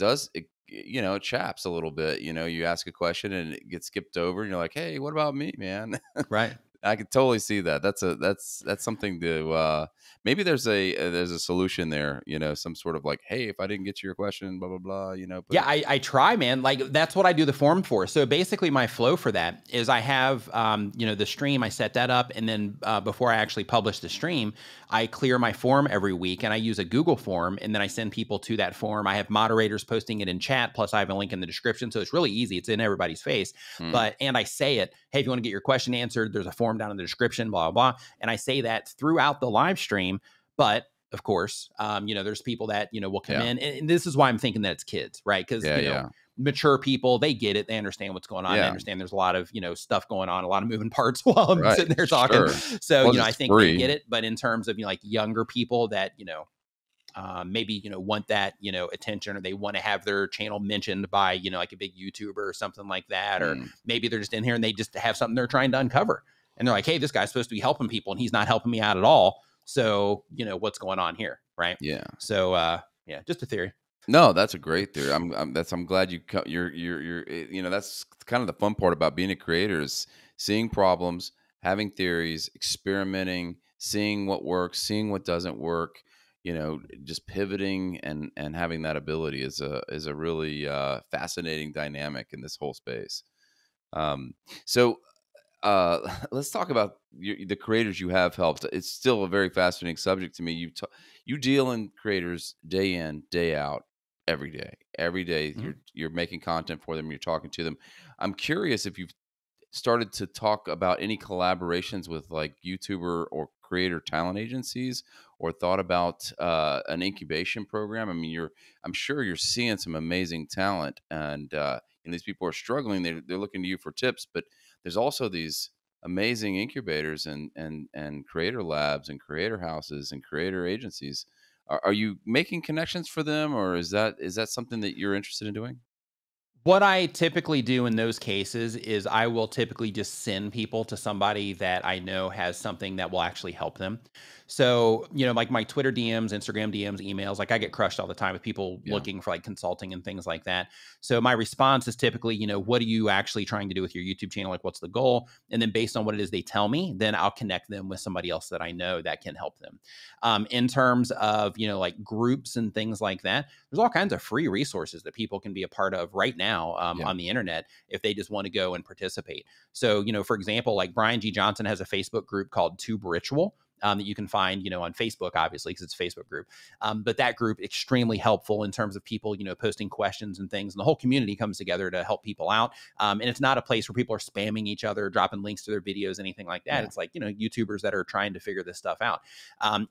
chaps a little bit. You ask a question and it gets skipped over, and you're like, hey, what about me, man? Right. I could totally see that. That's something to maybe there's a solution there, some sort of like, hey, if I didn't get to your question, blah blah blah, but Yeah, I try, man. Like that's what I do the form for. So basically, my flow for that is I have, the stream. I set that up, and then before I actually publish the stream, I clear my form every week, and I use a Google form, and then I send people to that form. I have moderators posting it in chat, plus I have a link in the description, so it's really easy. It's in everybody's face. And I say it, hey, if you want to get your question answered, there's a form down in the description, blah blah blah, and I say that throughout the live stream, but of course, there's people that, will come yeah, in. And this is why I'm thinking that it's kids, right? Because, yeah, mature people, they get it. They understand what's going on. They yeah, understand there's a lot of, stuff going on, a lot of moving parts while I'm right, sitting there talking. sure. So, Plus I it's think they free. get it. But in terms of, like younger people that, maybe, want that, attention, or they want to have their channel mentioned by, like a big YouTuber or something like that. Or maybe they're just in here and they just have something they're trying to uncover. And they're like, hey, this guy's supposed to be helping people and he's not helping me out at all. So, what's going on here, right? Yeah. So, yeah, just a theory. No, that's a great theory. I'm glad you're that's kind of the fun part about being a creator is seeing problems, having theories, experimenting, seeing what works, seeing what doesn't work, just pivoting and having that ability is a really fascinating dynamic in this whole space. Um, so let's talk about the creators you have helped. It's still a very fascinating subject to me. You deal in creators day in, day out, every day. Every day you're making content for them. You're talking to them. I'm curious if you've started to talk about any collaborations with like YouTuber or creator talent agencies, or thought about an incubation program. I mean, I'm sure you're seeing some amazing talent, and these people are struggling. They're looking to you for tips, but there's also these amazing incubators and creator labs and creator houses and creator agencies. Are you making connections for them, or is that something that you're interested in doing? What I typically do in those cases is I will typically just send people to somebody that I know has something that will actually help them. So, like my Twitter DMs, Instagram DMs, emails, like I get crushed all the time with people Yeah. looking for like consulting and things like that. So my response is typically, what are you actually trying to do with your YouTube channel? Like what's the goal? And then based on what it is they tell me, then I'll connect them with somebody else that I know that can help them. In terms of, like groups and things like that, there's all kinds of free resources that people can be a part of right now Yeah. on the internet if they just want to go and participate. So, for example, like Brian G. Johnson has a Facebook group called Tube Ritual. That you can find, on Facebook, obviously, because it's a Facebook group. But that group extremely helpful in terms of people, posting questions and things. And the whole community comes together to help people out. And it's not a place where people are spamming each other, dropping links to their videos, anything like that. Yeah. It's like, YouTubers that are trying to figure this stuff out.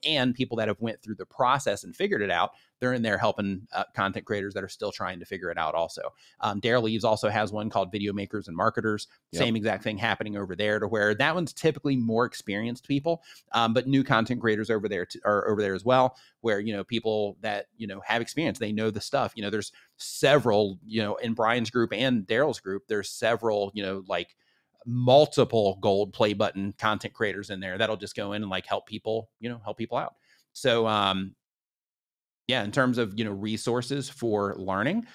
And people that have went through the process and figured it out, they're in there helping content creators that are still trying to figure it out also. Dare Leaves also has one called Video Makers and Marketers. Yep. Same exact thing happening over there, to where that one's typically more experienced people, but new content creators over there are over there as well, where, people that, have experience, they know the stuff. There's several, in Brian's group and Daryl's group, there's several, like multiple gold play button content creators in there that'll just go in and like help people out. So, yeah, in terms of, resources for learning,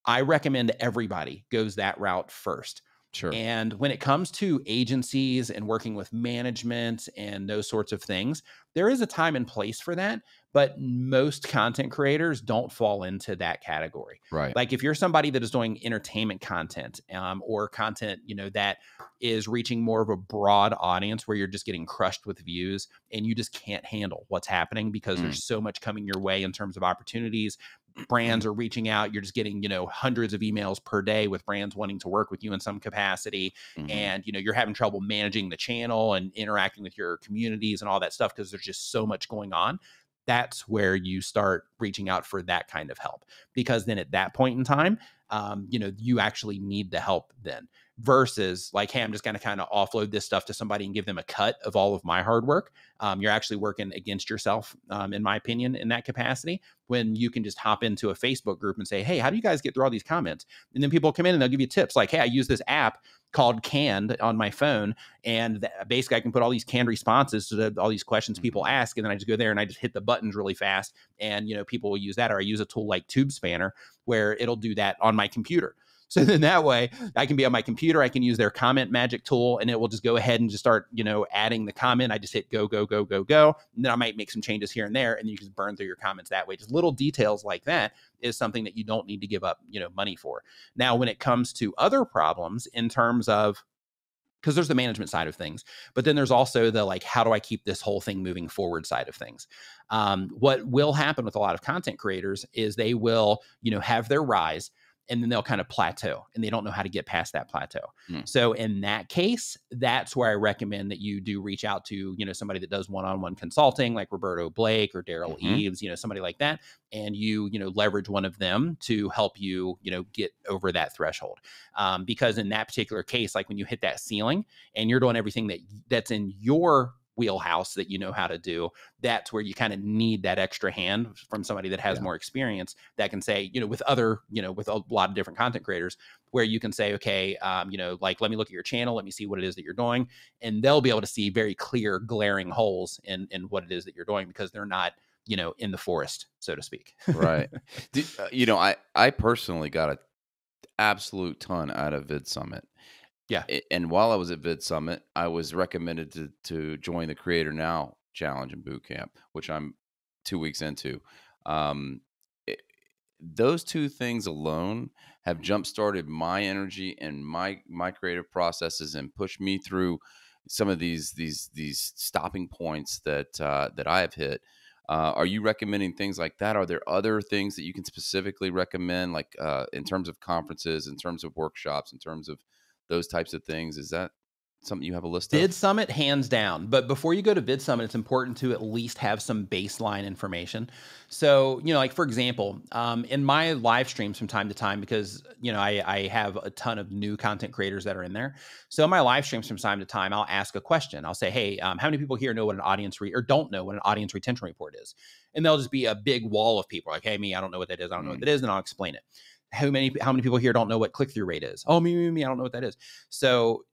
I recommend everybody goes that route first. Sure. And when it comes to agencies and working with management and those sorts of things, there is a time and place for that, but most content creators don't fall into that category. Right. Like if you're somebody that is doing entertainment content or content, that is reaching more of a broad audience where you're just getting crushed with views and you just can't handle what's happening because there's so much coming your way in terms of opportunities. Brands are reaching out. You're just getting, hundreds of emails per day with brands wanting to work with you in some capacity. And, you're having trouble managing the channel and interacting with your communities and all that stuff because there's just so much going on. That's where you start reaching out for that kind of help, because then at that point in time, you actually need the help then, versus like, hey, I'm just going to kind of offload this stuff to somebody and give them a cut of all of my hard work. You're actually working against yourself, in my opinion, in that capacity, when you can just hop into a Facebook group and say, hey, how do you guys get through all these comments? And then people come in and they'll give you tips like, hey, I use this app called Canned on my phone. And basically I can put all these canned responses to all these questions people ask. And then I just go there and I just hit the buttons really fast. And, people will use that. Or I use a tool like Tube Spanner where it'll do that on my computer. So then that way I can be on my computer, I can use their comment magic tool, and it will just go ahead and just start, adding the comment. I just hit go, go, go, go, go. And then I might make some changes here and there, and you can burn through your comments that way. Just little details like that is something that you don't need to give up, money for. Now, when it comes to other problems in terms of, because there's the management side of things, but then there's also the like, how do I keep this whole thing moving forward side of things? What will happen with a lot of content creators is they will, have their rise, and then they'll kind of plateau, and they don't know how to get past that plateau. So in that case, that's where I recommend that you do reach out to, somebody that does one-on-one consulting, like Roberto Blake or Daryl Eves, somebody like that. And you leverage one of them to help you, get over that threshold. Because in that particular case, like when you hit that ceiling and you're doing everything that's in your wheelhouse that you know how to do, that's where you kind of need that extra hand from somebody that has more experience that can say, with other, with a lot of different content creators, where you can say, okay, like, let me look at your channel, let me see what it is that you're doing. And they'll be able to see very clear glaring holes in what it is that you're doing, because they're not, in the forest, so to speak. Right. I personally got an absolute ton out of Vid Summit. Yeah. And while I was at Vid Summit, I was recommended to join the Creator Now Challenge and Bootcamp, which I'm 2 weeks into. Those two things alone have jump-started my energy and my creative processes, and pushed me through some of these stopping points that I have hit. Are you recommending things like that? Are there other things that you can specifically recommend, like in terms of conferences, in terms of workshops, in terms of those types of things? Is that something you have a list of? Vid Summit, hands down. But before you go to Vid Summit, it's important to at least have some baseline information. So, like for example, in my live streams from time to time, because, I have a ton of new content creators that are in there. So in my live streams from time to time, I'll ask a question. I'll say, hey, how many people here know what an audience or don't know what an audience retention report is? And there'll just be a big wall of people like, hey, me, I don't know what that is. I don't know what that is. And I'll explain it. How many people here don't know what click-through rate is? Oh, me, I don't know what that is. So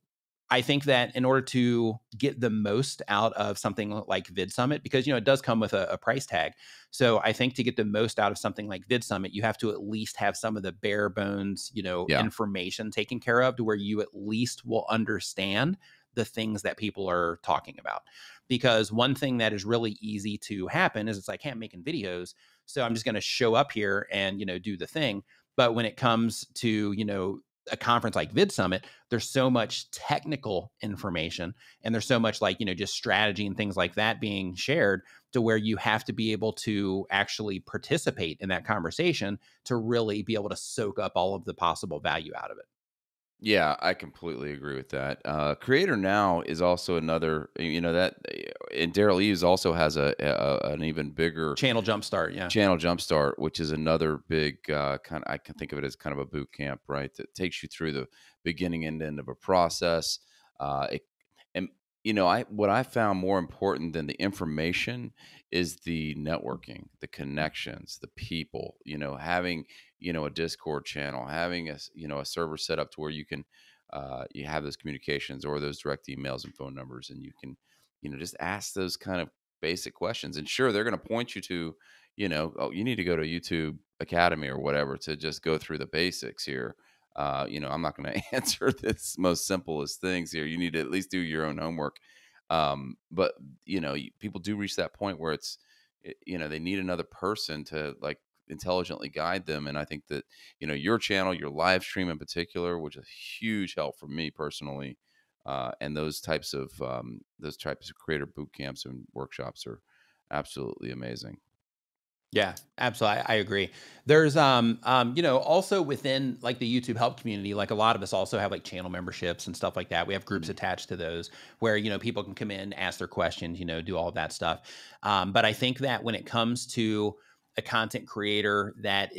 I think that in order to get the most out of something like Vid Summit, because, it does come with a price tag. So I think to get the most out of something like Vid Summit, you have to at least have some of the bare bones, information taken care of, to where you at least will understand the things that people are talking about. Because one thing that is really easy to happen is it's like, hey, I'm making videos, so I'm just going to show up here and, do the thing. But when it comes to, a conference like Vid Summit, there's so much technical information, and there's so much like, just strategy and things like that being shared, to where you have to be able to actually participate in that conversation to really be able to soak up all of the possible value out of it. Yeah, I completely agree with that. Creator Now is also another, that, and Daryl Eves also has an even bigger Channel Jumpstart, yeah. Channel Jumpstart, which is another big I can think of it as kind of a boot camp, right? That takes you through the beginning and end of a process. And what I found more important than the information is the networking, the connections, the people. Having a Discord channel, having a server set up to where you can you have those communications or those direct emails and phone numbers, and you can just ask those kind of basic questions. And sure, they're going to point you to oh, you need to go to YouTube Academy or whatever to just go through the basics here. I'm not going to answer this most simplest things here. You need to at least do your own homework. But people do reach that point where they need another person to like intelligently guide them. And I think that, your channel, your live stream in particular, which is a huge help for me personally. And those types of creator boot camps and workshops are absolutely amazing. Yeah, absolutely. I agree. There's, also within like the YouTube help community, like a lot of us also have like channel memberships and stuff like that. We have groups attached to those where, people can come in, ask their questions, do all of that stuff. But I think that when it comes to a content creator that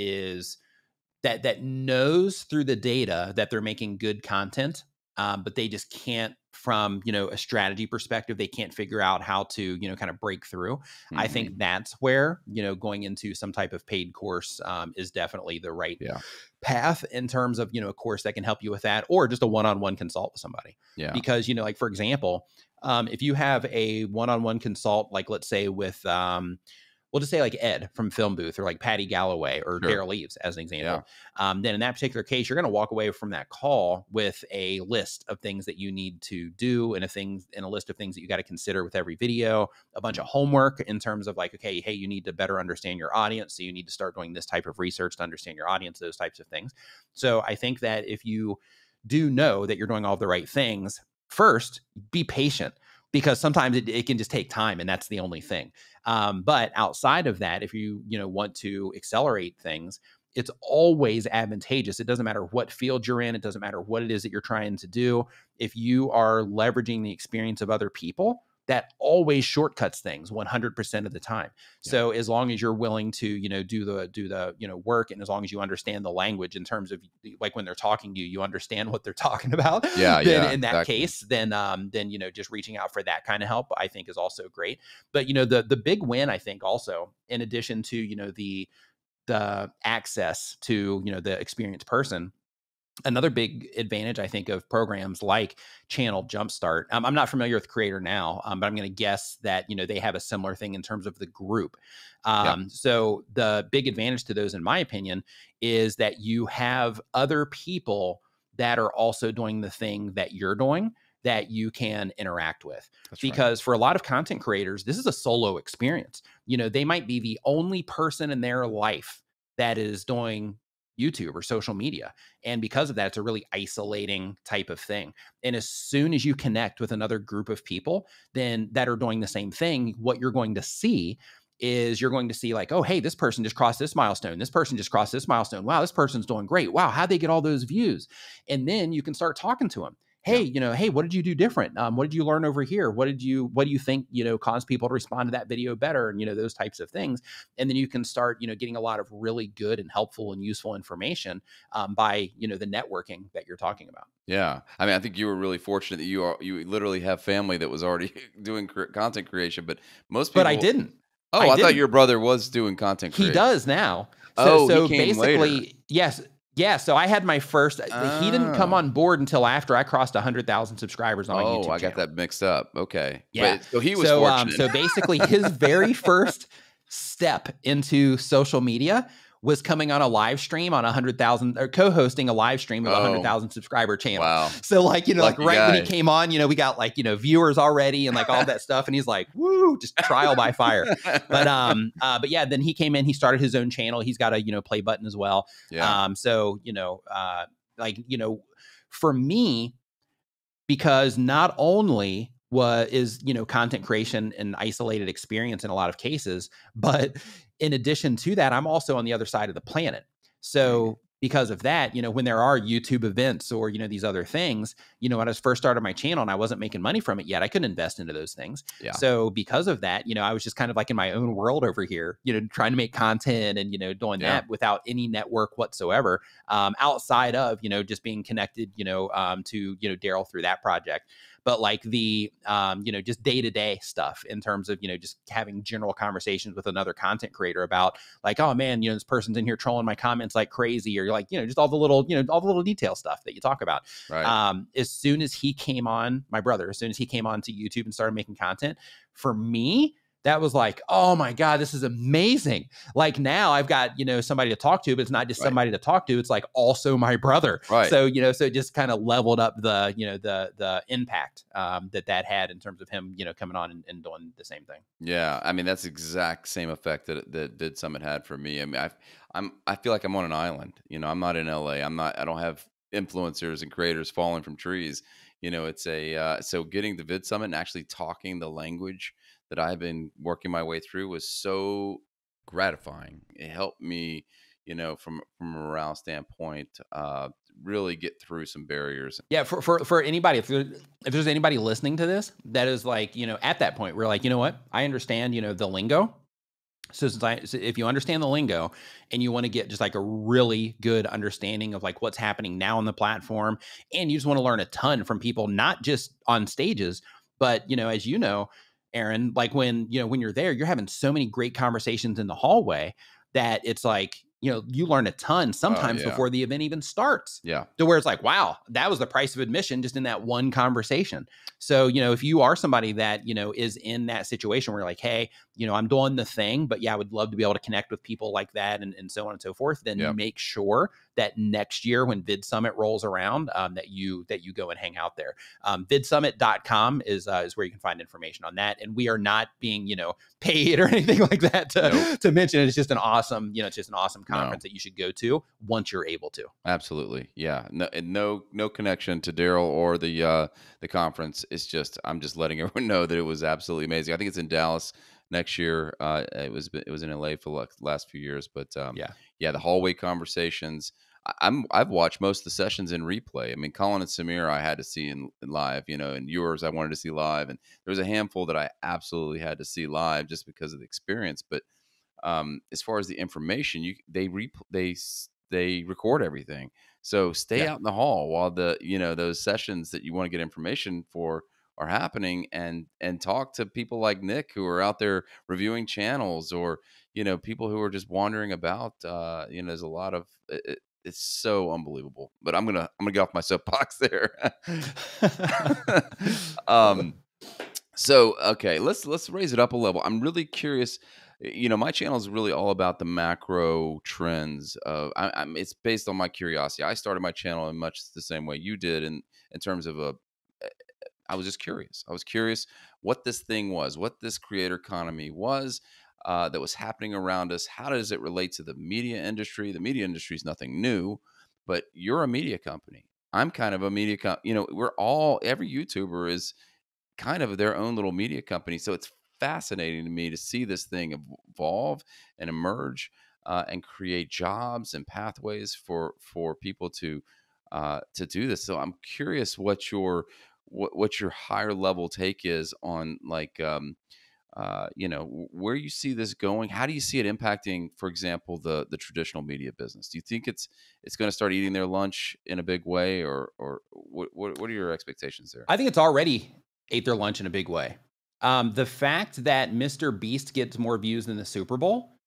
knows through the data that they're making good content, but they just can't, from a strategy perspective, they can't figure out how to kind of break through. I think that's where going into some type of paid course is definitely the right path, in terms of a course that can help you with that, or just a one-on-one consult with somebody. Because like for example, if you have a one-on-one consult, like let's say with we'll just say like Ed from Film Booth, or like Patty Galloway, or Sure. Daryl Eves as an example. Yeah. Then in that particular case, you're going to walk away from that call with a list of things that you need to do, and a list of things that you got to consider with every video, a bunch of homework in terms of like, okay, hey, you need to better understand your audience. So you need to start doing this type of research to understand your audience, those types of things. So I think that if you do know that you're doing all the right things, first, be patient, because sometimes it can just take time, and that's the only thing. But outside of that, if you want to accelerate things, it's always advantageous. It doesn't matter what field you're in. It doesn't matter what it is that you're trying to do. If you are leveraging the experience of other people, that always shortcuts things 100% of the time. Yeah. So as long as you're willing to, do the work, and as long as you understand the language in terms of like when they're talking to you, you understand what they're talking about. Then in that case, then just reaching out for that kind of help, I think, is also great. But, the big win, I think, also, in addition to, the access to, the experienced person, another big advantage, I think, of programs like Channel Jumpstart. I'm not familiar with Creator Now, but I'm going to guess that, they have a similar thing in terms of the group. So the big advantage to those, in my opinion, is that you have other people that are also doing the thing that you're doing that you can interact with. Because for a lot of content creators, this is a solo experience. They might be the only person in their life that is doing YouTube or social media. And because of that, it's a really isolating type of thing. And as soon as you connect with another group of people then that are doing the same thing, what you're going to see is you're going to see like, oh, hey, this person just crossed this milestone. This person just crossed this milestone. Wow, this person's doing great. Wow, how'd they get all those views? And then you can start talking to them. Hey, hey, what did you do different? What did you learn over here? What do you think, caused people to respond to that video better? And, those types of things. And then you can start, getting a lot of really good and helpful and useful information by, the networking that you're talking about. Yeah. I mean, I think you were really fortunate that you literally have family that was already doing content creation, but most people. But I didn't. Oh, I thought your brother was doing content creation. He does now. So he came basically, later. yes. Yeah, so I had my first. He didn't come on board until after I crossed 100,000 subscribers on my YouTube channel. I got that mixed up. Okay. Yeah. But, so he was fortunate. So basically, his very first step into social media was coming on a live stream on 100,000, or co-hosting a live stream of 100,000 subscriber channel. Wow. So like, like right guy. When he came on, we got like, viewers already and like all that stuff. And he's like, woo, just trial by fire. But yeah, then he came in, he started his own channel. He's got a, play button as well. Yeah. So, for me, because not only is content creation an isolated experience in a lot of cases, but in addition to that, I'm also on the other side of the planet. So because of that, when there are YouTube events or, these other things, when I was first started my channel and I wasn't making money from it yet, I couldn't invest into those things. Yeah. So because of that, I was just kind of like in my own world over here, trying to make content and, doing that without any network whatsoever, outside of, just being connected, to, Daryl through that project. But like the, just day-to-day stuff in terms of, just having general conversations with another content creator about like, oh man, this person's in here trolling my comments like crazy, or like, just all the little, all the little detail stuff that you talk about. Right. As soon as he came on, my brother, as soon as he came on to YouTube and started making content, for me, that was like, oh my God, this is amazing. Like now I've got, somebody to talk to, but it's not just somebody to talk to. It's like also my brother. Right. So, so it just kind of leveled up the, the impact that had in terms of him, coming on and doing the same thing. Yeah. I mean, that's the exact same effect that Vid Summit had for me. I mean, I feel like I'm on an island, I'm not in LA. I don't have influencers and creators falling from trees. It's so getting the Vid Summit and actually talking the language that I've been working my way through was so gratifying. It helped me, from a morale standpoint, really get through some barriers. Yeah, for anybody, if there's anybody listening to this that is like, at that point, we're like, you know what, I understand, the lingo. So if you understand the lingo and you want to get just like a really good understanding of like what's happening now on the platform, and you just want to learn a ton from people, not just on stages, but, as Aaron, like when you're there, you're having so many great conversations in the hallway that it's like, you learn a ton Oh sometimes yeah. before the event even starts. Yeah. To where it's like, wow, that was the price of admission just in that one conversation. So, if you are somebody that, is in that situation where you're like, hey, I'm doing the thing, but yeah, I would love to be able to connect with people like that and so on and so forth, then Yep. make sure that next year when Vid Summit rolls around, that you go and hang out there. Vidsummit.com is where you can find information on that. And we are not being, paid or anything like that to mention it. It's just an awesome, it's just an awesome conference that you should go to once you're able to. Absolutely. Yeah. No, and no connection to Daryl or the conference. It's just, I'm just letting everyone know that it was absolutely amazing. I think it's in Dallas next year. It was in LA for the last few years, but yeah, the hallway conversations. I've watched most of the sessions in replay. I mean, Colin and Samir, I had to see in live, and yours I wanted to see live, and there was a handful that I absolutely had to see live just because of the experience. But as far as the information, they record everything, so stay out in the hall while those sessions that you want to get information for are happening, and talk to people like Nick who are out there reviewing channels, or people who are just wandering about. There's a lot of it's so unbelievable, but I'm gonna get off my soapbox there. um so okay, let's raise it up a level. I'm really curious. My channel is really all about the macro trends of. It's based on my curiosity. I started my channel in much the same way you did, in terms of I was just curious. I was curious what this thing was, what this creator economy was, that was happening around us. How does it relate to the media industry? The media industry is nothing new, but you're a media company. I'm kind of a media every YouTuber is kind of their own little media company. So it's fascinating to me to see this thing evolve and emerge, and create jobs and pathways for people to do this. So I'm curious what your higher level take is on, like, where you see this going. How do you see it impacting, for example, the traditional media business? Do you think it's going to start eating their lunch in a big way, or what are your expectations there? I think it's already ate their lunch in a big way. The fact that Mr. Beast gets more views than the Super Bowl,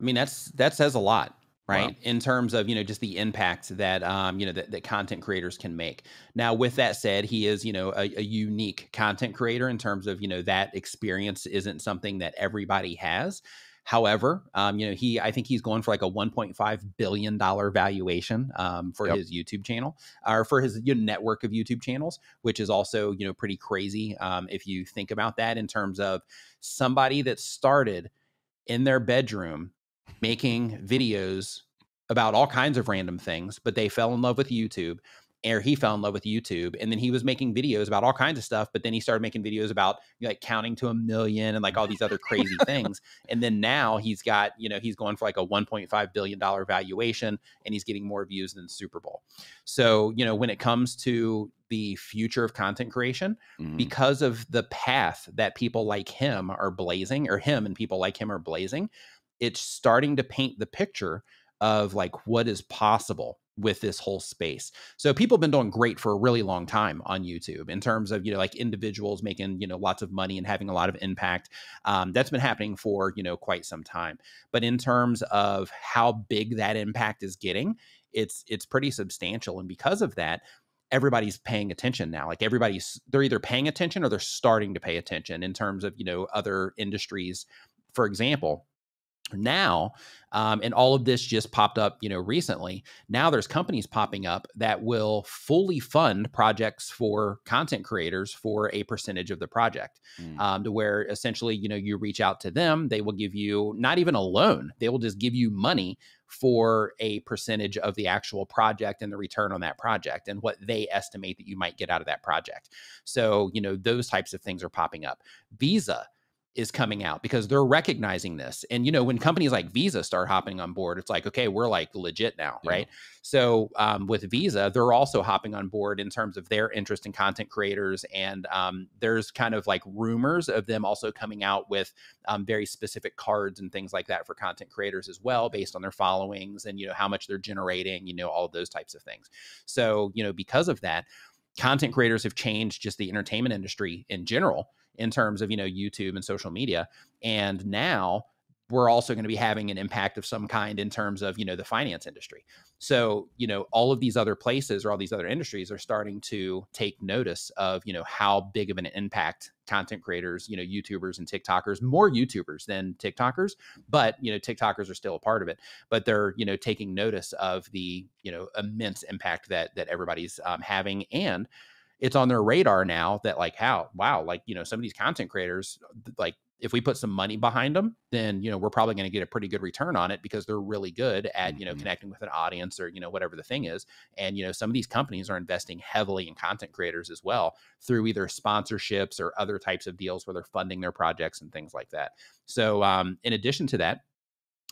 I mean, that says a lot, right? Wow. In terms of, just the impact that, that content creators can make. Now, with that said, he is, a unique content creator in terms of, that experience isn't something that everybody has. However, I think he's going for like a $1.5 billion valuation for his YouTube channel, or for his network of YouTube channels, which is also, pretty crazy if you think about that in terms of somebody that started in their bedroom making videos about all kinds of random things, but they fell in love with YouTube, or he fell in love with YouTube. And then he was making videos about all kinds of stuff, but then he started making videos about like counting to 1 million and like all these other crazy things. And then now he's got, he's going for like a $1.5 billion valuation, and he's getting more views than Super Bowl. So, when it comes to the future of content creation, because of the path that people like him are blazing, or him and people like him are blazing, it's starting to paint the picture of like what is possible with this whole space. So people have been doing great for a really long time on YouTube in terms of, like individuals making, lots of money and having a lot of impact. That's been happening for, quite some time. But in terms of how big that impact is getting, it's pretty substantial. And because of that, everybody's paying attention now. Like they're either paying attention or they're starting to pay attention in terms of, other industries. For example, now, and all of this just popped up, recently. Now there's companies popping up that will fully fund projects for content creators for a percentage of the project, to where essentially, you reach out to them, they will give you not even a loan, they will just give you money for a percentage of the actual project and the return on that project and what they estimate that you might get out of that project. So, those types of things are popping up. Visa is coming out because they're recognizing this. And, when companies like Visa start hopping on board, it's like, okay, we're like legit now, right? So with Visa, they're also hopping on board in terms of their interest in content creators. And there's kind of like rumors of them also coming out with very specific cards and things like that for content creators as well, based on their followings and, how much they're generating, all of those types of things. So, because of that, content creators have changed just the entertainment industry in general in terms of, YouTube and social media. And now we're also going to be having an impact of some kind in terms of, the finance industry. So, all of these other places or all these other industries are starting to take notice of, how big of an impact content creators, YouTubers and TikTokers, more YouTubers than TikTokers, but, TikTokers are still a part of it, but they're, taking notice of the, immense impact that everybody's having. And it's on their radar now that like, wow, like, some of these content creators, like, if we put some money behind them, then, we're probably going to get a pretty good return on it because they're really good at, connecting with an audience or, whatever the thing is. And, some of these companies are investing heavily in content creators as well through either sponsorships or other types of deals where they're funding their projects and things like that. So in addition to that,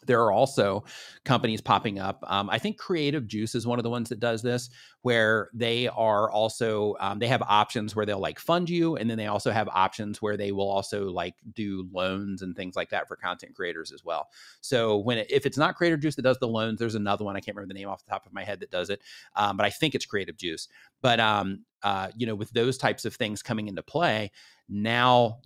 there are also companies popping up. I think Creative Juice is one of the ones that does this, where they are also, they have options where they'll like fund you. And then they also have options where they will also like do loans and things like that for content creators as well. So if it's not Creative Juice that does the loans, there's another one. I can't remember the name off the top of my head that does it. But I think it's Creative Juice. But, with those types of things coming into play now,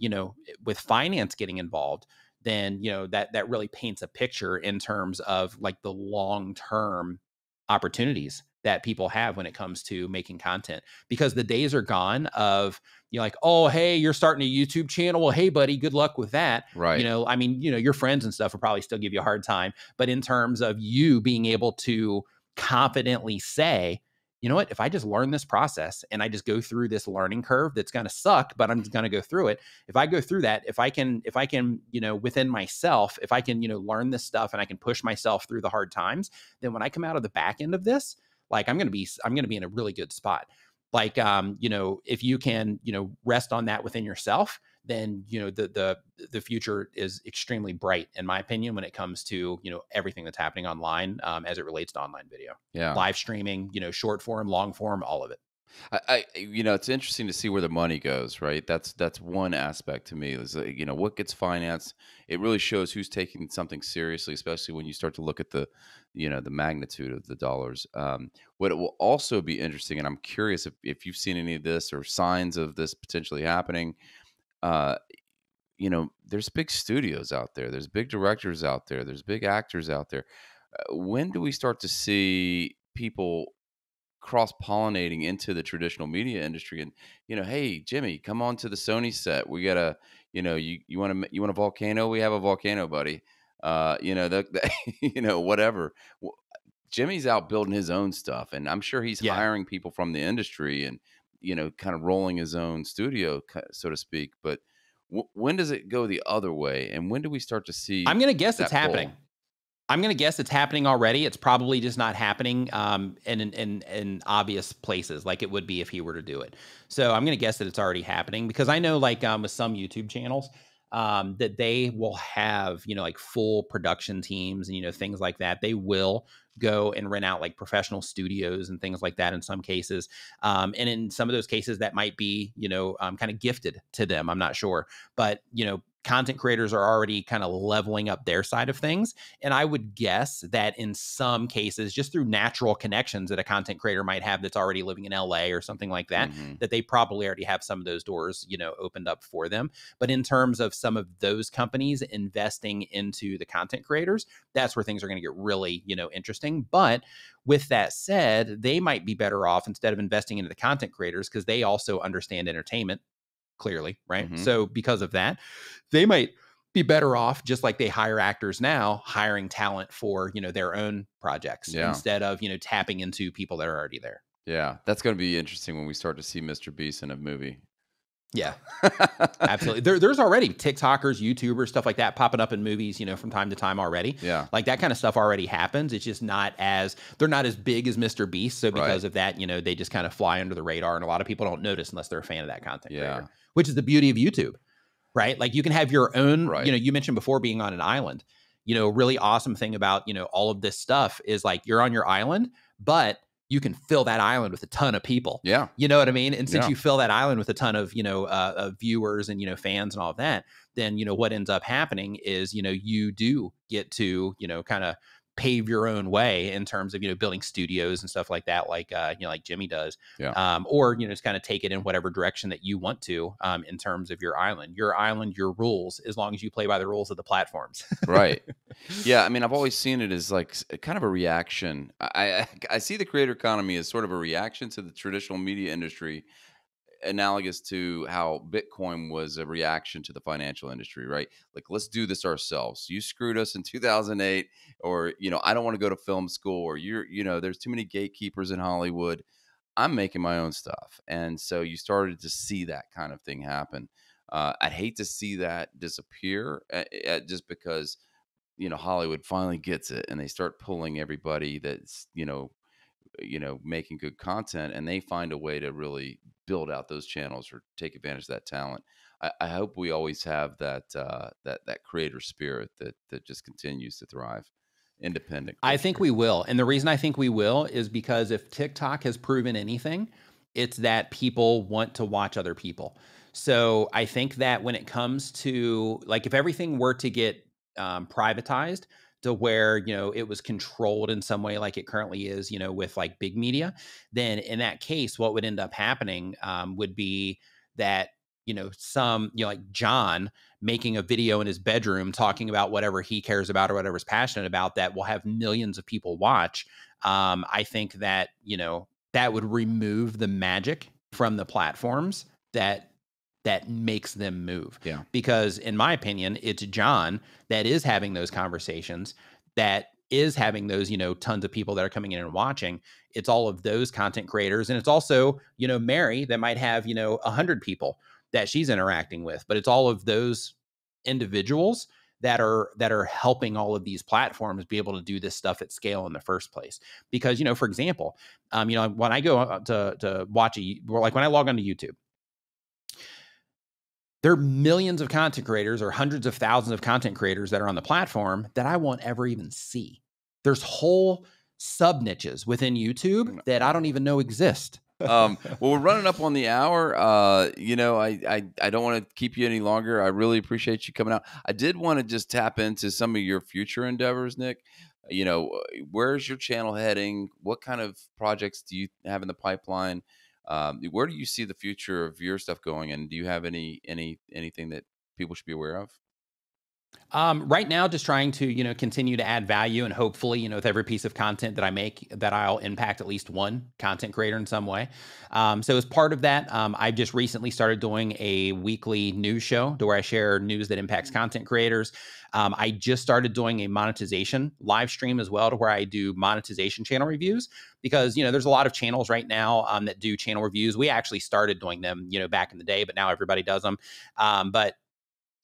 with finance getting involved, then, that really paints a picture in terms of like the long-term opportunities that people have when it comes to making content, because the days are gone of, like, oh, hey, you're starting a YouTube channel. Well, hey, buddy, good luck with that. Right. I mean, your friends and stuff will probably still give you a hard time, but in terms of you being able to confidently say, you know what, if I just learn this process and I just go through this learning curve that's going to suck, but I'm going to go through it. If I go through that, if I can, within myself, if I can, learn this stuff and I can push myself through the hard times, then when I come out of the back end of this, like I'm going to be in a really good spot. Like, if you can, rest on that within yourself, then, the future is extremely bright, in my opinion, when it comes to, everything that's happening online, as it relates to online video, live streaming, short form, long form, all of it. It's interesting to see where the money goes, right? That's one aspect to me is, what gets financed. It really shows who's taking something seriously, especially when you start to look at the magnitude of the dollars. What it will also be interesting, and I'm curious if you've seen any of this or signs of this potentially happening. There's big studios out there. There's big directors out there. There's big actors out there. When do we start to see people cross-pollinating into the traditional media industry and, hey, Jimmy, come on to the Sony set. We got a, you want a volcano? We have a volcano, buddy. Whatever. Jimmy's out building his own stuff, and I'm sure he's hiring people from the industry and, kind of rolling his own studio, so to speak. But when does it go the other way? And when do we start to see? I'm going to guess it's happening. I'm going to guess it's happening already. It's probably just not happening in obvious places like it would be if he were to do it. So I'm going to guess that it's already happening, because I know like with some YouTube channels that they will have, like full production teams and, things like that. They will go and rent out like professional studios and things like that in some cases. And in some of those cases that might be, kind of gifted to them. I'm not sure, but, content creators are already kind of leveling up their side of things. And I would guess that in some cases, just through natural connections that a content creator might have that's already living in LA or something like that, that they probably already have some of those doors, opened up for them. But in terms of some of those companies investing into the content creators, that's where things are going to get really, interesting. But with that said, they might be better off instead of investing into the content creators, because they also understand entertainment clearly, right? So because of that, they might be better off, just like they hire actors now, hiring talent for, their own projects instead of, tapping into people that are already there. Yeah, that's going to be interesting when we start to see Mr. Beast in a movie. Yeah, absolutely. There's already TikTokers, YouTubers, stuff like that popping up in movies, from time to time already. Yeah. Like that kind of stuff already happens. It's just they're not as big as Mr. Beast. So because of that, they just kind of fly under the radar, and a lot of people don't notice unless they're a fan of that content creator, which is the beauty of YouTube, right? Like you can have your own, you mentioned before being on an island, really awesome thing about, all of this stuff is like you're on your island, but you can fill that island with a ton of people. Yeah. You know what I mean? And since you fill that island with a ton of, viewers and, fans and all of that, then, what ends up happening is, you do get to, kind of pave your own way in terms of, building studios and stuff like that, like, like Jimmy does. Yeah. Or, just kind of take it in whatever direction that you want to, in terms of your island, your rules, as long as you play by the rules of the platforms. Right. Yeah. I mean, I've always seen it as like kind of a reaction. I see the creator economy as sort of a reaction to the traditional media industry, analogous to how Bitcoin was a reaction to the financial industry, right? Like, let's do this ourselves. You screwed us in 2008, or, I don't want to go to film school, or there's too many gatekeepers in Hollywood. I'm making my own stuff. And so you started to see that kind of thing happen. I'd hate to see that disappear, just because, Hollywood finally gets it and they start pulling everybody that's, making good content, and they find a way to really build out those channels or take advantage of that talent. I hope we always have that creator spirit that just continues to thrive, independent I culture. think we will. And the reason I think we will is because if TikTok has proven anything, it's that people want to watch other people. So I think that when it comes to, like, if everything were to get privatized to where, it was controlled in some way like it currently is, with like big media, then in that case, what would end up happening would be that, like John making a video in his bedroom talking about whatever he cares about or whatever's passionate about that will have millions of people watch. I think that, that would remove the magic from the platforms that makes them move. Yeah. Because in my opinion, it's John that is having those conversations, that is having those, tons of people that are coming in and watching. It's all of those content creators. And it's also, Mary that might have, 100 people that she's interacting with, but it's all of those individuals that are helping all of these platforms be able to do this stuff at scale in the first place. Because, for example, when I go to watch like when I log onto YouTube, there are millions of content creators or hundreds of thousands of content creators that are on the platform that I won't ever even see. There's whole sub niches within YouTube that I don't even know exist. Well, we're running up on the hour. I don't want to keep you any longer. I really appreciate you coming out. I did want to just tap into some of your future endeavors, Nick. Where's your channel heading? What kind of projects do you have in the pipeline? Where do you see the future of your stuff going? And do you have anything that people should be aware of? Right now, just trying to, continue to add value, and hopefully, with every piece of content that I make, that I'll impact at least one content creator in some way. So as part of that, I've just recently started doing a weekly news show to where I share news that impacts content creators. I just started doing a monetization live stream as well, to where I do monetization channel reviews, because, there's a lot of channels right now that do channel reviews. We actually started doing them, back in the day, but now everybody does them. But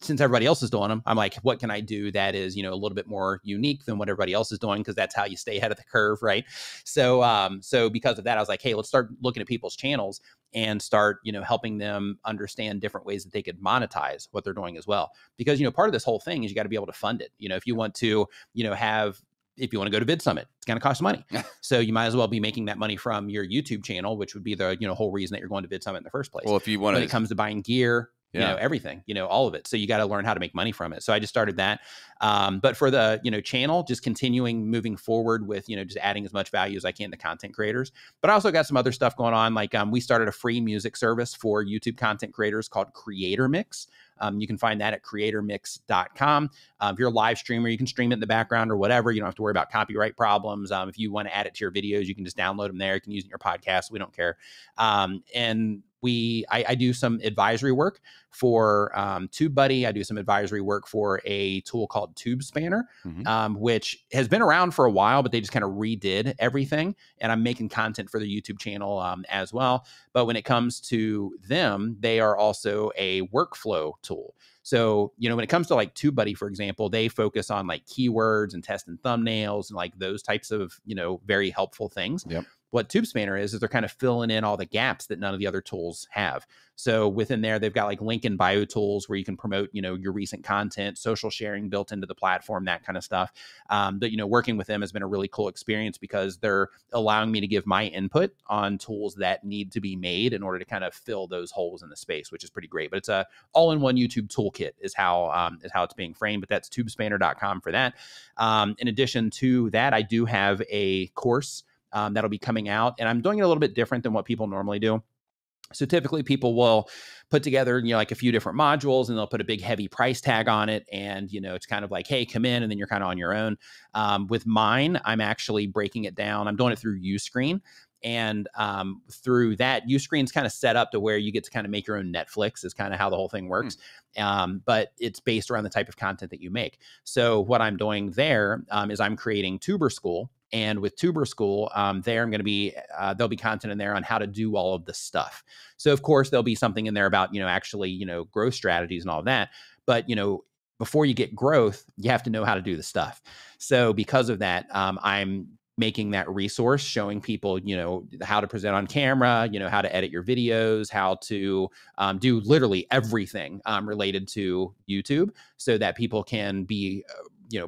since everybody else is doing them, I'm like, what can I do that is, a little bit more unique than what everybody else is doing? Because that's how you stay ahead of the curve, right? So, so because of that, I was like, hey, let's start looking at people's channels and start, helping them understand different ways that they could monetize what they're doing as well. Because, part of this whole thing is you got to be able to fund it. If you want to, if you want to go to Vid Summit, it's going to cost money. So you might as well be making that money from your YouTube channel, which would be the, whole reason that you're going to Vid Summit in the first place. Well, if you want when it comes to buying gear, everything, all of it. So you got to learn how to make money from it. So I just started that. But for the, channel, just continuing moving forward with, just adding as much value as I can to content creators. But I also got some other stuff going on. Like we started a free music service for YouTube content creators called Creator Mix. You can find that at creatormix.com. If you're a live streamer, you can stream it in the background or whatever. You don't have to worry about copyright problems. If you want to add it to your videos, you can just download them there. You can use it in your podcast. We don't care. And I do some advisory work for TubeBuddy. I do some advisory work for a tool called Tube Spanner, which has been around for a while, but they just kind of redid everything. And I'm making content for the YouTube channel as well. But when it comes to them, they are also a workflow tool. So, when it comes to like TubeBuddy, for example, they focus on like keywords and testing thumbnails and like those types of, very helpful things. Yep. what TubeSpanner is they're kind of filling in all the gaps that none of the other tools have. So within there, they've got like link and bio tools where you can promote, your recent content, social sharing built into the platform, that kind of stuff. But, working with them has been a really cool experience because they're allowing me to give my input on tools that need to be made in order to kind of fill those holes in the space, which is pretty great. But it's a all-in-one YouTube toolkit is how it's being framed. But that's tubespanner.com for that. In addition to that, I do have a course that'll be coming out, and I'm doing it a little bit different than what people normally do. So typically people will put together, like a few different modules, and they'll put a big heavy price tag on it. And, it's kind of like, hey, come in, and then you're kind of on your own. With mine, I'm actually breaking it down. I'm doing it through Uscreen. And through that, Uscreen's kind of set up to where you get to kind of make your own Netflix is kind of how the whole thing works. But it's based around the type of content that you make. So what I'm doing there is I'm creating Tuber School. And with Tuber School, there I'm going to be, there'll be content in there on how to do all of the stuff. So of course, there'll be something in there about, actually, growth strategies and all of that. But, before you get growth, you have to know how to do the stuff. So because of that, I'm making that resource showing people, how to present on camera, how to edit your videos, how to do literally everything related to YouTube so that people can be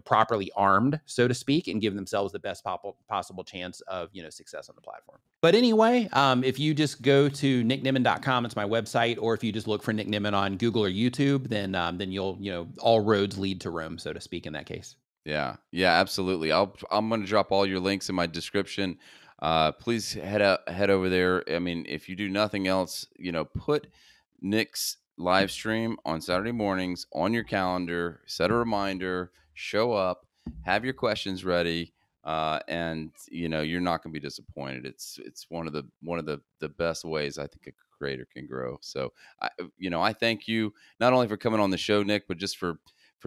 properly armed, so to speak, and give themselves the best possible chance of, success on the platform. But anyway, if you just go to nicknimmin.com, it's my website, or if you just look for Nick Nimmin on Google or YouTube, then you'll, all roads lead to Rome, so to speak, in that case. Yeah, absolutely. I'm going to drop all your links in my description. Please head over there. I mean, if you do nothing else, put Nick's live stream on Saturday mornings on your calendar, set a reminder, show up, have your questions ready, and you're not going to be disappointed. It's one of the best ways I think a creator can grow. So I thank you not only for coming on the show, Nick, but just for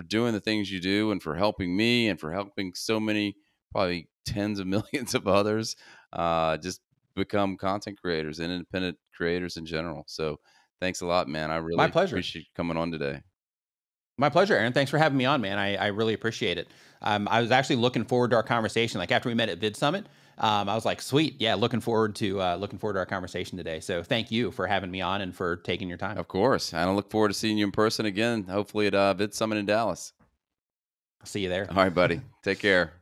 doing the things you do and for helping me and for helping so many, probably tens of millions of others, just become content creators and independent creators in general. So thanks a lot, man. I really appreciate you coming on today. My pleasure, Aaron. Thanks for having me on, man. I really appreciate it. I was actually looking forward to our conversation. Like after we met at Vid Summit, I was like, sweet. Yeah. Looking forward to our conversation today. So thank you for having me on and for taking your time. Of course. And I look forward to seeing you in person again, hopefully at Vid Summit in Dallas. I'll see you there. All right, buddy. Take care.